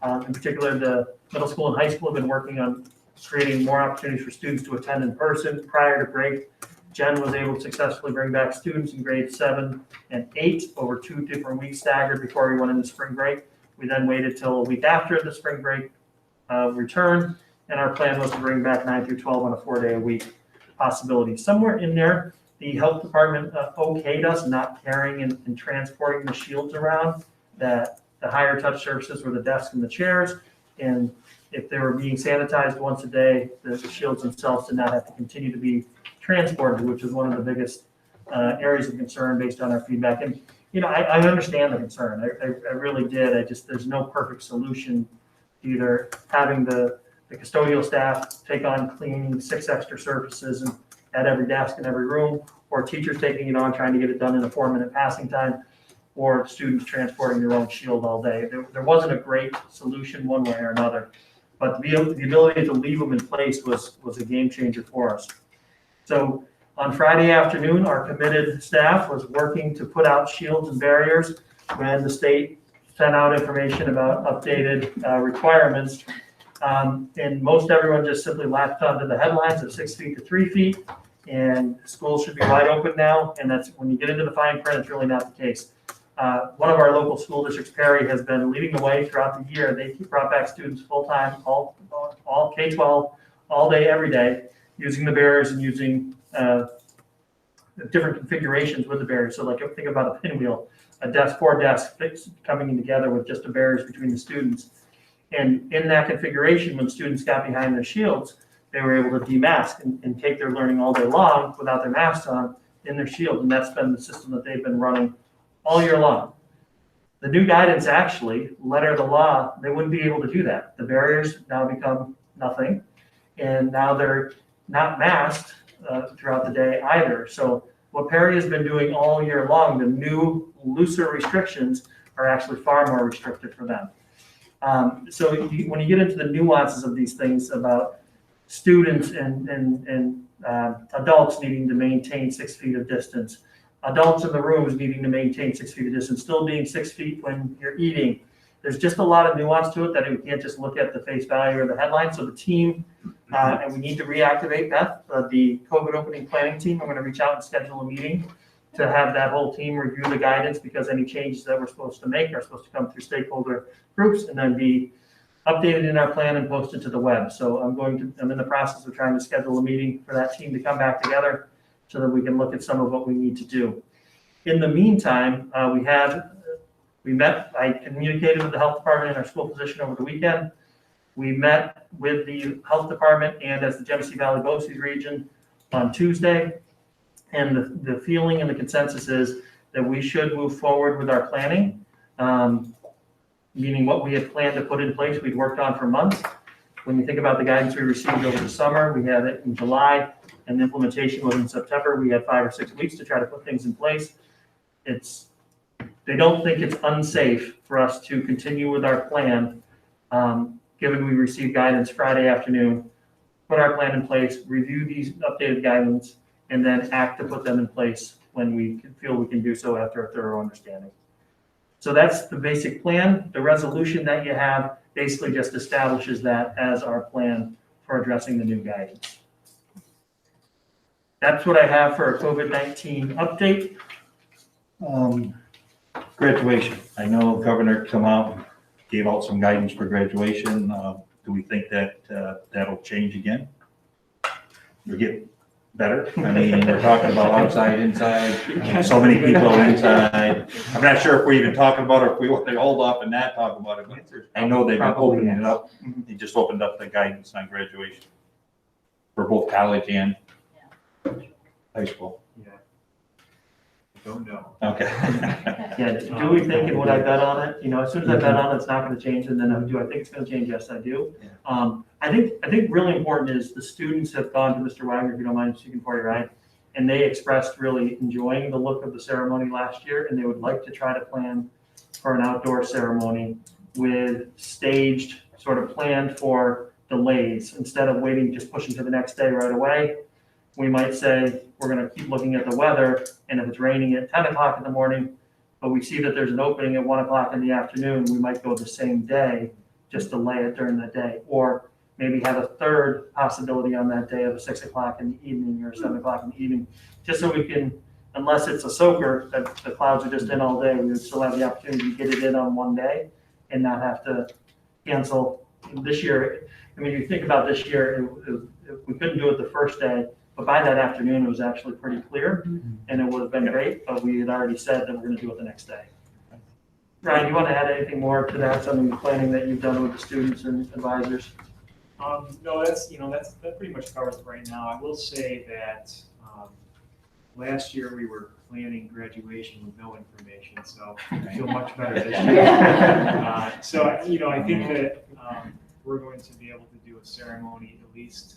S2: In particular, the middle school and high school have been working on creating more opportunities for students to attend in person prior to break. Jen was able to successfully bring back students in grades 7 and 8 over 2 different weeks staggered before we went into spring break. We then waited till a week after the spring break return, and our plan was to bring back 9 through 12 on a 4-day-a-week possibility. Somewhere in there, the health department okayed us not carrying and transporting the shields around, that the higher touch surfaces were the desks and the chairs, and if they were being sanitized once a day, the shields themselves did not have to continue to be transported, which is one of the biggest areas of concern based on our feedback. And, you know, I understand the concern. I really did. There's no perfect solution, either having the custodial staff take on cleaning 6 extra surfaces and at every desk in every room, or teachers taking it on, trying to get it done in a 4-minute passing time, or students transporting their own shield all day. There wasn't a great solution one way or another, but the ability to leave them in place was a game changer for us. So on Friday afternoon, our committed staff was working to put out shields and barriers when the state sent out information about updated requirements. And most everyone just simply latched onto the headlines of 6 feet to 3 feet, and schools should be wide open now. And that's, when you get into the fine print, it's really not the case. One of our local school districts, Perry, has been leading the way throughout the year. They brought back students full-time, all K-12, all day, every day, using the barriers and using different configurations with the barriers. So like, think about a pinwheel, a desk, 4 desks coming together with just the barriers between the students. And in that configuration, when students got behind their shields, they were able to demask and take their learning all day long without their masks on in their shield. And that's been the system that they've been running all year long. The new guidance actually, letter of the law, they wouldn't be able to do that. The barriers now become nothing, and now they're not masked throughout the day either. So what Perry has been doing all year long, the new looser restrictions are actually far more restrictive for them. So when you get into the nuances of these things about students and adults needing to maintain 6 feet of distance, adults in the rooms needing to maintain 6 feet of distance, still being 6 feet when you're eating, there's just a lot of nuance to it that we can't just look at the face value or the headline. So the team, and we need to reactivate Beth, the COVID opening planning team. I'm going to reach out and schedule a meeting to have that whole team review the guidance, because any changes that we're supposed to make are supposed to come through stakeholder groups and then be updated in our plan and posted to the web. So I'm in the process of trying to schedule a meeting for that team to come back together so that we can look at some of what we need to do. In the meantime, we met, I communicated with the health department and our school physician over the weekend. We met with the health department and as the Genesee Valley BOCES region on Tuesday. And the feeling and the consensus is that we should move forward with our planning, meaning what we had planned to put in place, we'd worked on for months. When you think about the guidance we received over the summer, we had it in July, and the implementation was in September. We had 5 or 6 weeks to try to put things in place. They don't think it's unsafe for us to continue with our plan, given we received guidance Friday afternoon, put our plan in place, review these updated guidance, and then act to put them in place when we feel we can do so after a thorough understanding. So that's the basic plan. The resolution that you have basically just establishes that as our plan for addressing the new guidance. That's what I have for a COVID-19 update.
S1: Graduation. I know Governor come out, gave out some guidance for graduation. Do we think that that'll change again? Or get better? I mean, we're talking about outside, inside, so many people inside. I'm not sure if we're even talking about it, or if we want to hold off and not talk about it, but I know they've been opening it up. They just opened up the guidance on graduation for both college and high school.
S5: Don't know.
S1: Okay.
S2: Yeah, do we think and would I bet on it? You know, as soon as I bet on it, it's not gonna change, and then do I think it's gonna change? Yes, I do. I think really important is the students have gone to Mr. Wagner, if you don't mind speaking for you, right? And they expressed really enjoying the look of the ceremony last year, and they would like to try to plan for an outdoor ceremony with staged, sort of planned for delays, instead of waiting, just pushing to the next day right away. We might say, we're gonna keep looking at the weather, and if it's raining at 10 o'clock in the morning, but we see that there's an opening at 1 o'clock in the afternoon, we might go the same day, just delay it during the day. Or maybe have a third possibility on that day of 6 o'clock in the evening or 7 o'clock in the evening, just so we can, unless it's a soaker, that the clouds are just in all day, we would still have the opportunity to get it in on one day and not have to cancel. This year, I mean, you think about this year, we couldn't do it the first day, but by that afternoon, it was actually pretty clear, and it would have been great, but we had already said that we're gonna do it the next day. Ryan, do you want to add anything more to that, some of the planning that you've done with the students and advisors?
S10: No, that pretty much covers it right now. I will say that, last year we were planning graduation with no information, so I feel much better this year. So, I think that, we're going to be able to do a ceremony at least,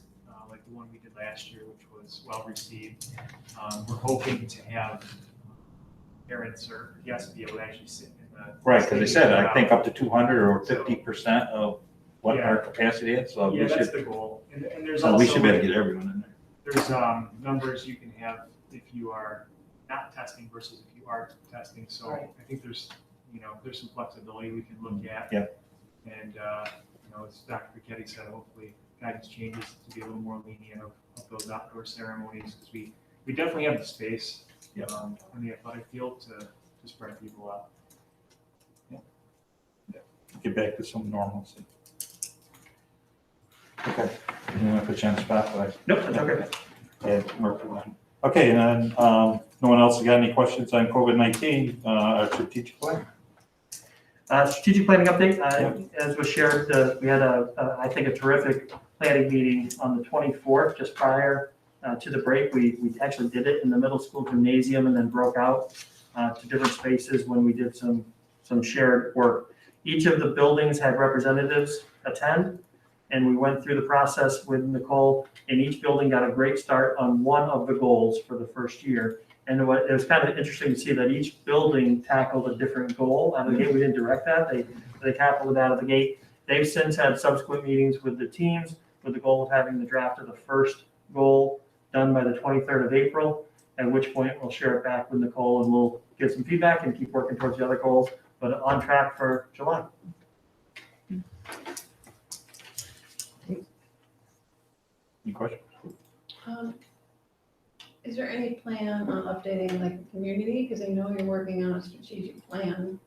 S10: like the one we did last year, which was well received. We're hoping to have parents or guests be able to actually sit in the.
S1: Right, because they said, I think
S10: stadium.
S1: up to 200 or 50% of what our capacity is, so
S10: Yeah,
S1: we
S10: that's
S1: should,
S10: the goal. And there's
S1: so
S10: also.
S1: we should be able to get everyone in there.
S10: There's numbers you can have if you are not testing versus if you are testing. So
S7: Right.
S10: I think there's some flexibility we can look at.
S1: Yeah.
S10: And, as Dr. Pichetti said, hopefully guidance changes to be a little more lenient of those outdoor ceremonies, because we definitely have the space in the athletic field to spread people out.
S1: Get back to some normalcy. Okay, you want to put you on the spot, but
S2: Nope, that's okay.
S1: yeah, work for them. Okay, and then, no one else got any questions on COVID-19, our strategic plan?
S2: Strategic planning update, as was shared, we had I think a terrific planning meeting on the 24th, just prior to the break. We actually did it in the middle school gymnasium and then broke out to different spaces when we did some shared work. Each of the buildings had representatives attend, and we went through the process with Nicole, and each building got a great start on one of the goals for the first year. And it was kind of interesting to see that each building tackled a different goal out of the gate. We didn't direct that. They tackled it out of the gate. They've since had subsequent meetings with the teams with the goal of having the draft of the first goal done by the 23rd of April, at which point we'll share it back with Nicole and we'll get some feedback and keep working towards the other goals, but on track for July.
S1: Any questions?
S4: Is there any plan on updating like the community? Because I know you're working on a strategic plan.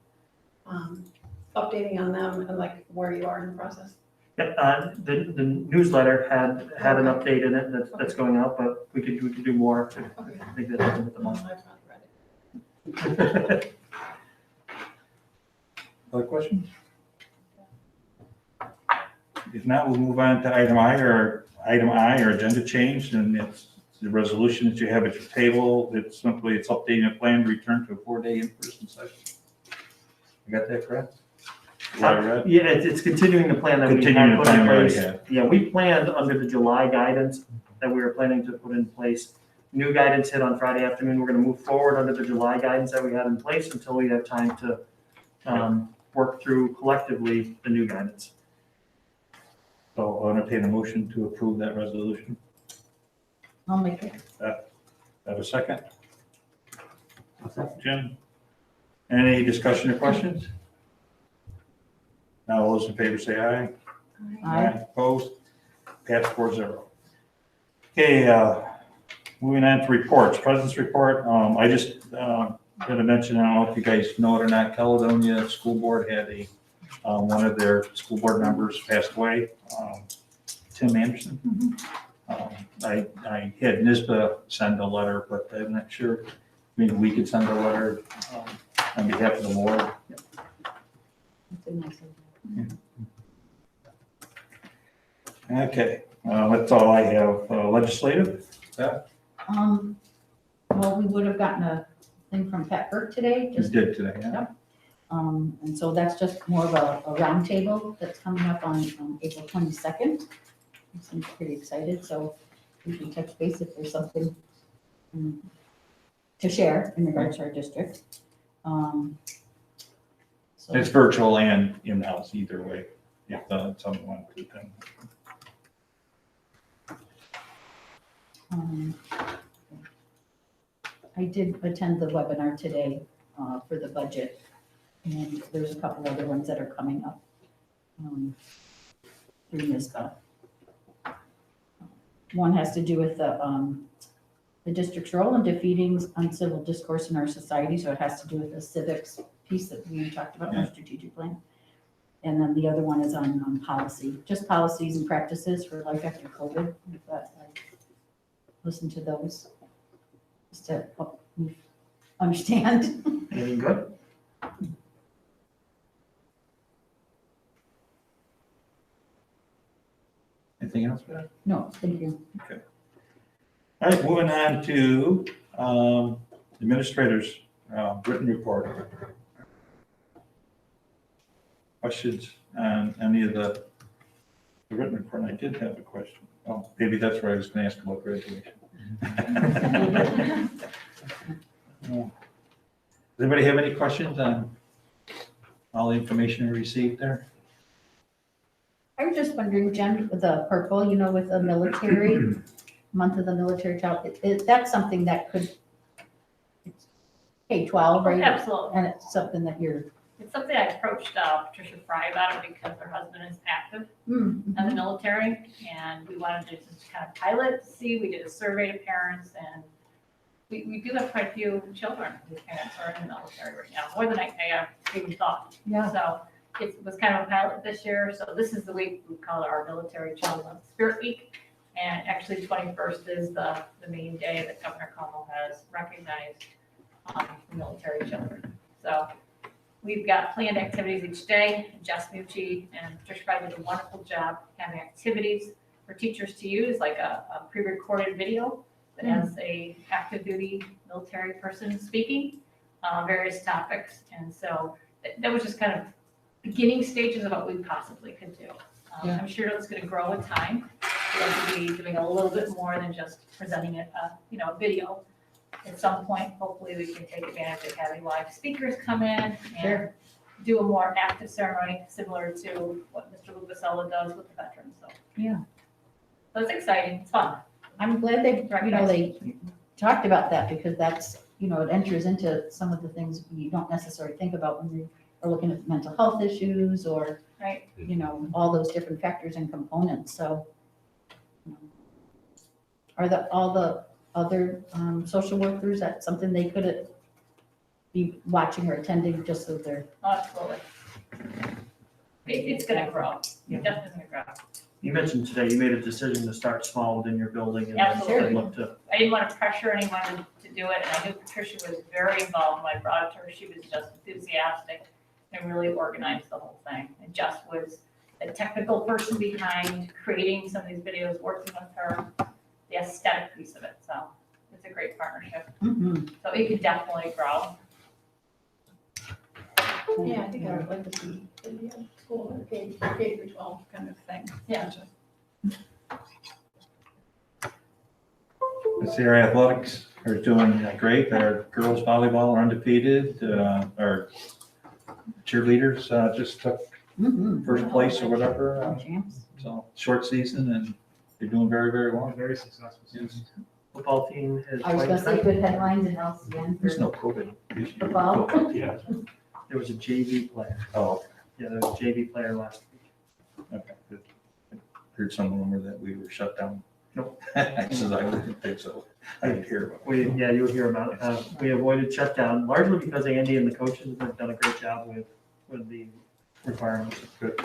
S4: Updating on them and like where you are in the process.
S2: Yeah, the newsletter had an update in it that's going out, but we could do more.
S4: Okay.
S2: I think that doesn't hit the
S4: Well,
S2: month.
S4: I've not read it.
S1: Other questions? If not, we'll move on to item I, or agenda change, and it's the resolution that you have at your table. It's updating a plan to return to a 4-day in-person session. You got that correct? Is that right?
S2: Yeah, it's continuing the plan that we
S1: Continuing
S2: had
S1: the
S2: put in
S1: plan we already
S2: place.
S1: had.
S2: Yeah, we planned under the July guidance that we were planning to put in place. New guidance hit on Friday afternoon. We're gonna move forward under the July guidance that we had in place until we have time to work through collectively the new guidance.
S1: So I'll entertain a motion to approve that resolution.
S7: I'll make it.
S1: Have a second? Jim? Any discussion or questions? Now, all those in favor say aye.
S7: Aye.
S1: Opposed? Passed 4-0. Okay, moving on to reports, President's report. I just gonna mention, I don't know if you guys know it or not, Caledonia School Board had one of their school board members passed away, Tim Anderson. I had NISBA send a letter, but I'm not sure, maybe we could send a letter on behalf of the board.
S7: That's a nice idea.
S1: Okay, that's all I have. Legislative?
S7: Well, we would have gotten a thing from Pat Burke today,
S1: Just
S7: just,
S1: did today, yeah.
S7: and so that's just more of a roundtable that's coming up on April 22nd. I'm pretty excited, so we can touch base if there's something to share in regards to our district. So-
S1: It's virtual and in-house either way, if someone wants to.
S7: I did attend the webinar today for the budget, and there's a couple other ones that are coming up through NISBA. One has to do with the district's role in defeating uncivil discourse in our society, so it has to do with the civics piece that we talked about in our strategic plan. And then the other one is on policy, just policies and practices for life after COVID. I thought I'd listen to those just to help me understand.
S2: Anything good?
S1: Anything else for that?
S7: No, thank you.
S1: All right, moving on to administrators' written report. Questions on any of the written report? I did have a question. Oh, maybe that's where I was going to ask about graduation. Does anybody have any questions on all the information we received there?
S7: I was just wondering, Jen, the purple, with the military, month of the military child, that's something that could, it's K-12, right?
S11: Absolutely.
S7: And it's something that you're.
S11: It's something I approached Patricia Fry about it because her husband is active in the
S7: Mm,
S11: military, and we wanted to just kind of pilot, see, we did a survey to parents, and we do have quite a few children whose parents are in the military right now, more than I even thought.
S7: Yeah.
S11: So it was kind of a pilot this year, so this is the week, we call it our Military Children's Spirit Week, and actually 21st is the main day that Governor Cuomo has recognized the military children. So we've got planned activities each day. Jess Mucci and Patricia Fry did a wonderful job having activities for teachers to use, like a pre-recorded video that has a active duty military person speaking on various topics. And so that was just kind of beginning stages of what we possibly could do.
S7: Yeah.
S11: I'm sure it's going to grow with time. We'll have to be doing a little bit more than just presenting it, a video. At some point, hopefully we can take advantage of having live speakers come in and do a more active ceremony, similar to what Mr. Lubasella does with the veterans, so.
S7: Yeah.
S11: So it's exciting, it's fun.
S7: I'm glad they talked about that, because that's, it enters into some of the things you don't necessarily think about when you are looking at mental health issues or,
S11: Right.
S7: all those different factors and components, so. Are all the other social workers, that's something they could be watching or attending, just so they're.
S11: Absolutely. It's gonna grow,
S2: Yeah.
S11: it's definitely gonna grow.
S2: You mentioned today, you made a decision to start small within your building and then
S11: Absolutely.
S2: look to.
S11: I didn't want to pressure anyone to do it, and I knew Patricia was very involved when I brought it to her. She was just enthusiastic and really organized the whole thing. And Jess was the technical person behind creating some of these videos, working with her, the aesthetic piece of it. So it's a great partnership. So it could definitely grow.
S4: Yeah, I think I would like to see the school, K through 12 kind of thing.
S11: Yeah.
S1: The Sierra Athletics are doing great. Their girls volleyball are undefeated. Our cheerleaders just took first place or whatever.
S7: Champs.
S1: So short season and they're doing very, very well.
S10: Very successful.
S1: Yes.
S2: Football team is.
S7: I was gonna say good headlines in LCN
S1: There's
S7: for
S1: no COVID. issue.
S7: football.
S10: Yeah.
S2: There was a JV player.
S1: Oh,
S2: Yeah, there was a JV player last week.
S1: okay. Good. I heard some rumor that we were shut down.
S2: Nope.
S1: I said, I didn't think so. I didn't hear about it.
S2: You'll hear about it. We avoided shutdown largely because Andy and the coaches have done a great job with the requirements.
S1: Good.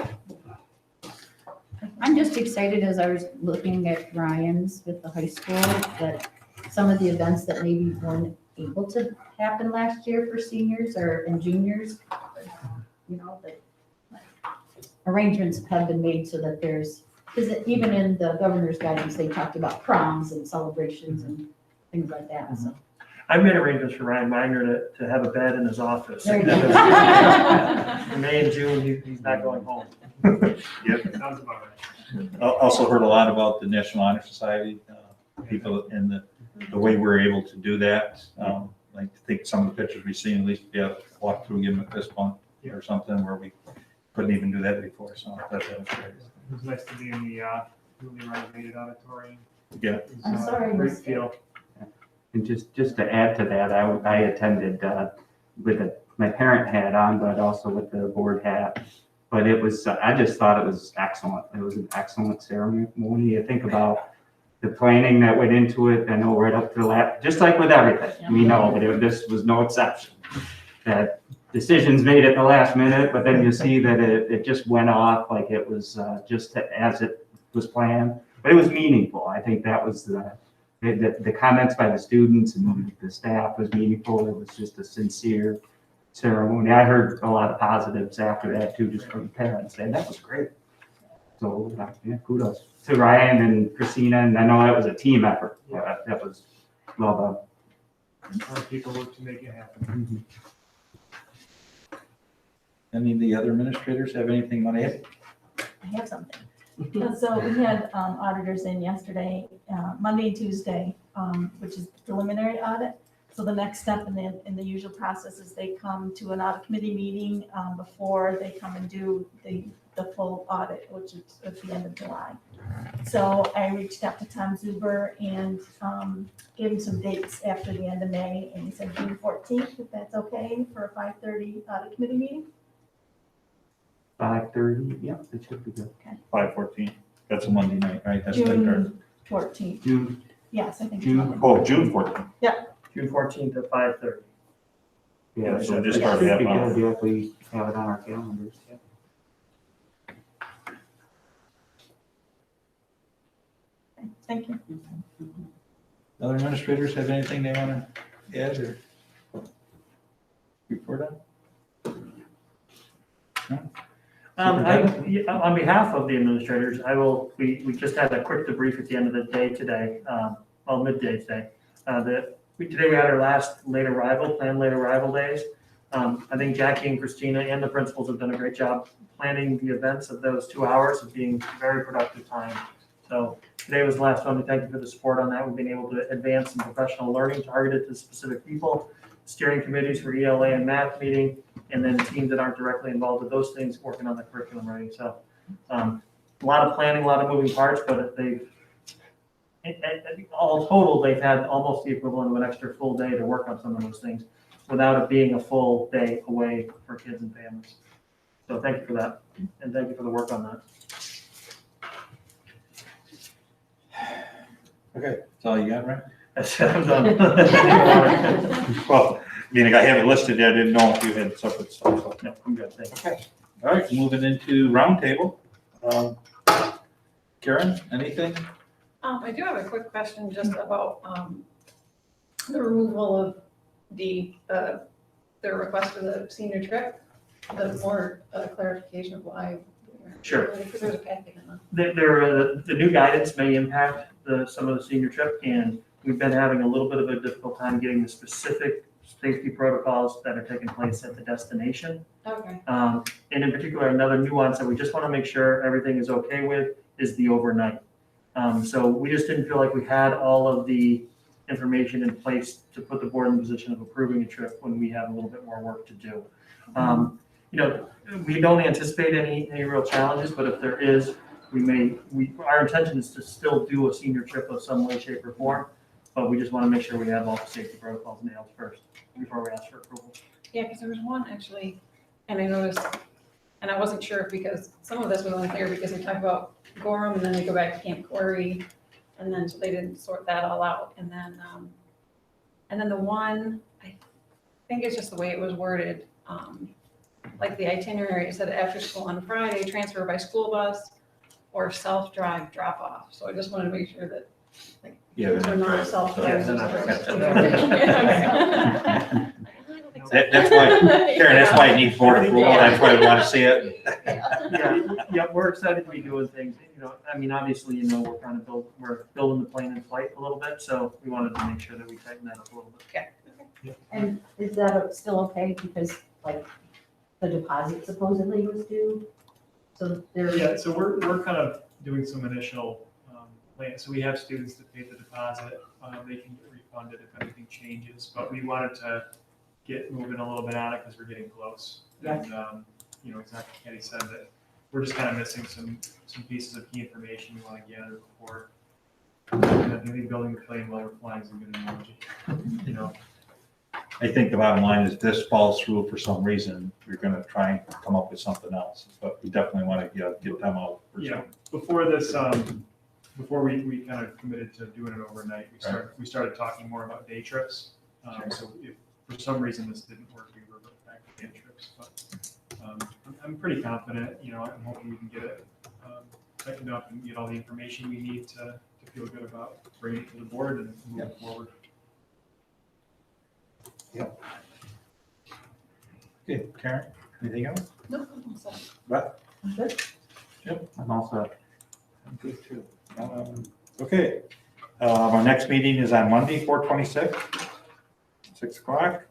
S7: I'm just excited as I was looking at Ryan's with the high school, that some of the events that maybe weren't able to happen last year for seniors and juniors, that arrangements have been made so that there's, because even in the governor's guidance, they talked about proms and celebrations and things like that, so.
S2: I've made arrangements for Ryan Wagner to have a bed in his office.
S7: There you
S2: In
S7: go.
S2: May and June, he's not going home.
S1: Yep.
S10: Sounds about right.
S1: Also heard a lot about the National Honor Society, people and the way we're able to do that. Like, I think some of the pictures we've seen, at least be able to walk through, give them a fist bump or something where we couldn't even do that before, so I thought that was great.
S10: It was nice to be in the newly renovated auditorium.
S1: Yeah.
S10: It was,
S7: I'm sorry I
S10: great
S7: missed it.
S10: feel.
S9: And just to add to that, I attended with my parent hat on, but also with the board hat. But it was, I just thought it was excellent. It was an excellent ceremony. You think about the planning that went into it, I know right up to the last, just like with everything, we know, but this was no exception. That decisions made at the last minute, but then you see that it just went off like it was just as it was planned. But it was meaningful. I think that was the comments by the students and the staff was meaningful. It was just a sincere ceremony. I heard a lot of positives after that too, just from parents, and that was great. So yeah, kudos to Ryan and Christina, and I know that was a team effort. That was well done.
S10: A lot of people work to make it happen.
S1: Any of the other administrators have anything you want to add?
S6: I have something. So we had auditors in yesterday, Monday and Tuesday, which is preliminary audit. So the next step in the usual process is they come to an audit committee meeting before they come and do the full audit, which is at the end of July. So I reached out to Tom Zuber and gave him some dates after the end of May, and he said June 14th, if that's okay for a 5:30 audit committee meeting.
S9: 5:30, yeah, it should be good.
S1: 5/14. That's a Monday night, right? That's like our-
S6: June 14th.
S9: June,
S6: Yes, I think. it's
S9: June.
S6: Monday.
S1: Oh, June 14th.
S2: June 14th at 5:30.
S9: Yeah,
S1: So
S9: it
S1: just
S9: should
S1: start
S9: be
S1: that
S9: good,
S1: month.
S9: yeah, if we have it on our calendars. Yeah.
S6: Thank you.
S1: Other administrators have anything they want to add or report on?
S2: On behalf of the administrators, we just had a quick debrief at the end of the day today, midday today. Today we had our last planned late arrival days. I think Jackie and Christina and the principals have done a great job planning the events of those 2 hours of being very productive time. So today was the last one. We thank you for the support on that. We've been able to advance some professional learning targeted to specific people, steering committees for ELA and math meeting, and then teams that aren't directly involved with those things working on the curriculum writing. So a lot of planning, a lot of moving parts, but all total, they've had almost the equivalent of an extra full day to work on some of those things without it being a full day away for kids and families. So thank you for that, and thank you for the work on that.
S1: Okay, that's all you got, right?
S2: That's it, I'm done.
S1: Well, meaning I haven't listed yet, I didn't know if you had separate stuff. So.
S2: No, I'm good, thank you.
S1: Okay. All right, moving into roundtable. Karen, anything?
S4: I do have a quick question just about the removal of the request for the senior trip, the more clarification of why.
S2: Sure.
S4: Because there's a packet in them.
S2: The new guidance may impact some of the senior trip, and we've been having a little bit of a difficult time getting the specific safety protocols that are taking place at the destination.
S4: Okay.
S2: And in particular, another nuance that we just want to make sure everything is okay with is the overnight. So we just didn't feel like we had all of the information in place to put the board in the position of approving a trip when we have a little bit more work to do. We don't anticipate any real challenges, but if there is, our intention is to still do a senior trip of some way, shape, or form, but we just want to make sure we have all the safety protocols nailed first before we ask for approval.
S4: Yeah, because there was one actually, and I noticed, and I wasn't sure because some of this was unclear because they talk about Gorham and then they go back to Camp Quarry, and then so they didn't sort that all out, and then the one, I think it's just the way it was worded, like the itinerary, it said after school on Friday, transfer by school bus or self-drive drop off. So I just wanted to make sure that, like, these are not self-drive.
S1: That's why, Karen, that's why you need board approval. That's why we want to see it.
S2: Yeah, we're excited to be doing things. Obviously, we're building the plane in flight a little bit, so we wanted to make sure that we tighten that up a little bit.
S4: Okay,
S7: And is that still okay because like the deposit supposedly was due? So there's.
S10: Yeah, so we're kind of doing some initial plans. So we have students that pay the deposit. They can get refunded if anything changes, but we wanted to get moving a little bit on it because we're getting close.
S7: Yes.
S10: And, exactly, Kenny said that we're just kind of missing some pieces of key information we want to gather before. I think building the plane while we're flying is a good analogy.
S1: I think the bottom line is this falls through for some reason, we're gonna try and come up with something else, but we definitely wanna get them out. for
S10: Yeah.
S1: some-
S10: Before this, before we kind of committed to doing it overnight, we started talking more about day trips. So if for some reason this didn't work, we revert back to day trips. But I'm pretty confident, I'm hoping we can get it tightened up and get all the information we need to feel good about bringing it to the board and moving forward.
S1: Okay, Karen, anything else?
S4: No, I'm sorry.
S1: But,
S9: I'm also,
S1: I'm good too. Okay, our next meeting is on Monday, 4/26, 6 o'clock.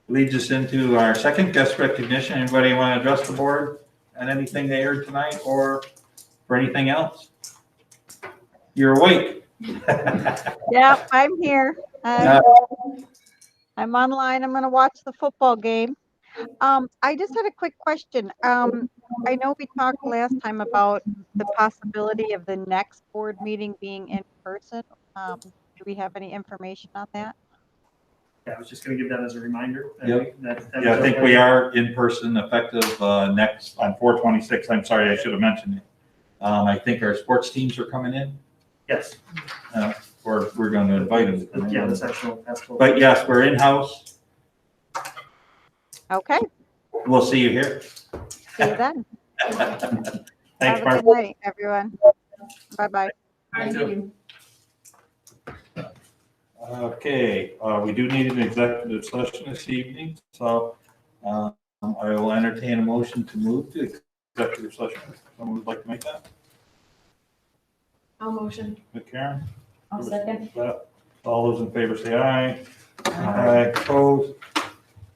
S1: Leads us into our second guest recognition. Anybody want to address the board on anything they heard tonight or for anything else? You're awake.
S12: Yeah, I'm here. I'm online. I'm going to watch the football game. I just had a quick question. I know we talked last time about the possibility of the next board meeting being in person. Do we have any information on that?
S2: Yeah, I was just gonna give that as a reminder.
S1: Yep.
S2: That
S1: Yeah, I
S2: was
S1: think
S2: okay.
S1: we are in person effective next, on 4/26. I'm sorry, I should have mentioned it. I think our sports teams are coming in,
S2: Yes,
S1: or we're going to invite them to come in.
S2: yeah, the sectional basketball.
S1: But yes, we're in-house.
S12: Okay,
S1: We'll see you here.
S12: see you then.
S1: Thanks,
S12: Have a
S1: Mark.
S12: good night, everyone. Bye-bye.
S1: Okay, we do need an executive session this evening, so I will entertain a motion to move to executive session. Someone would like to make that?
S4: I'll motion.
S1: With Karen?
S7: I'll second.
S1: All those in favor say aye. Aye, opposed.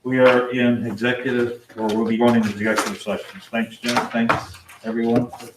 S1: We are in executive, or we'll be going into executive sessions. Thanks, Jim. Thanks, everyone.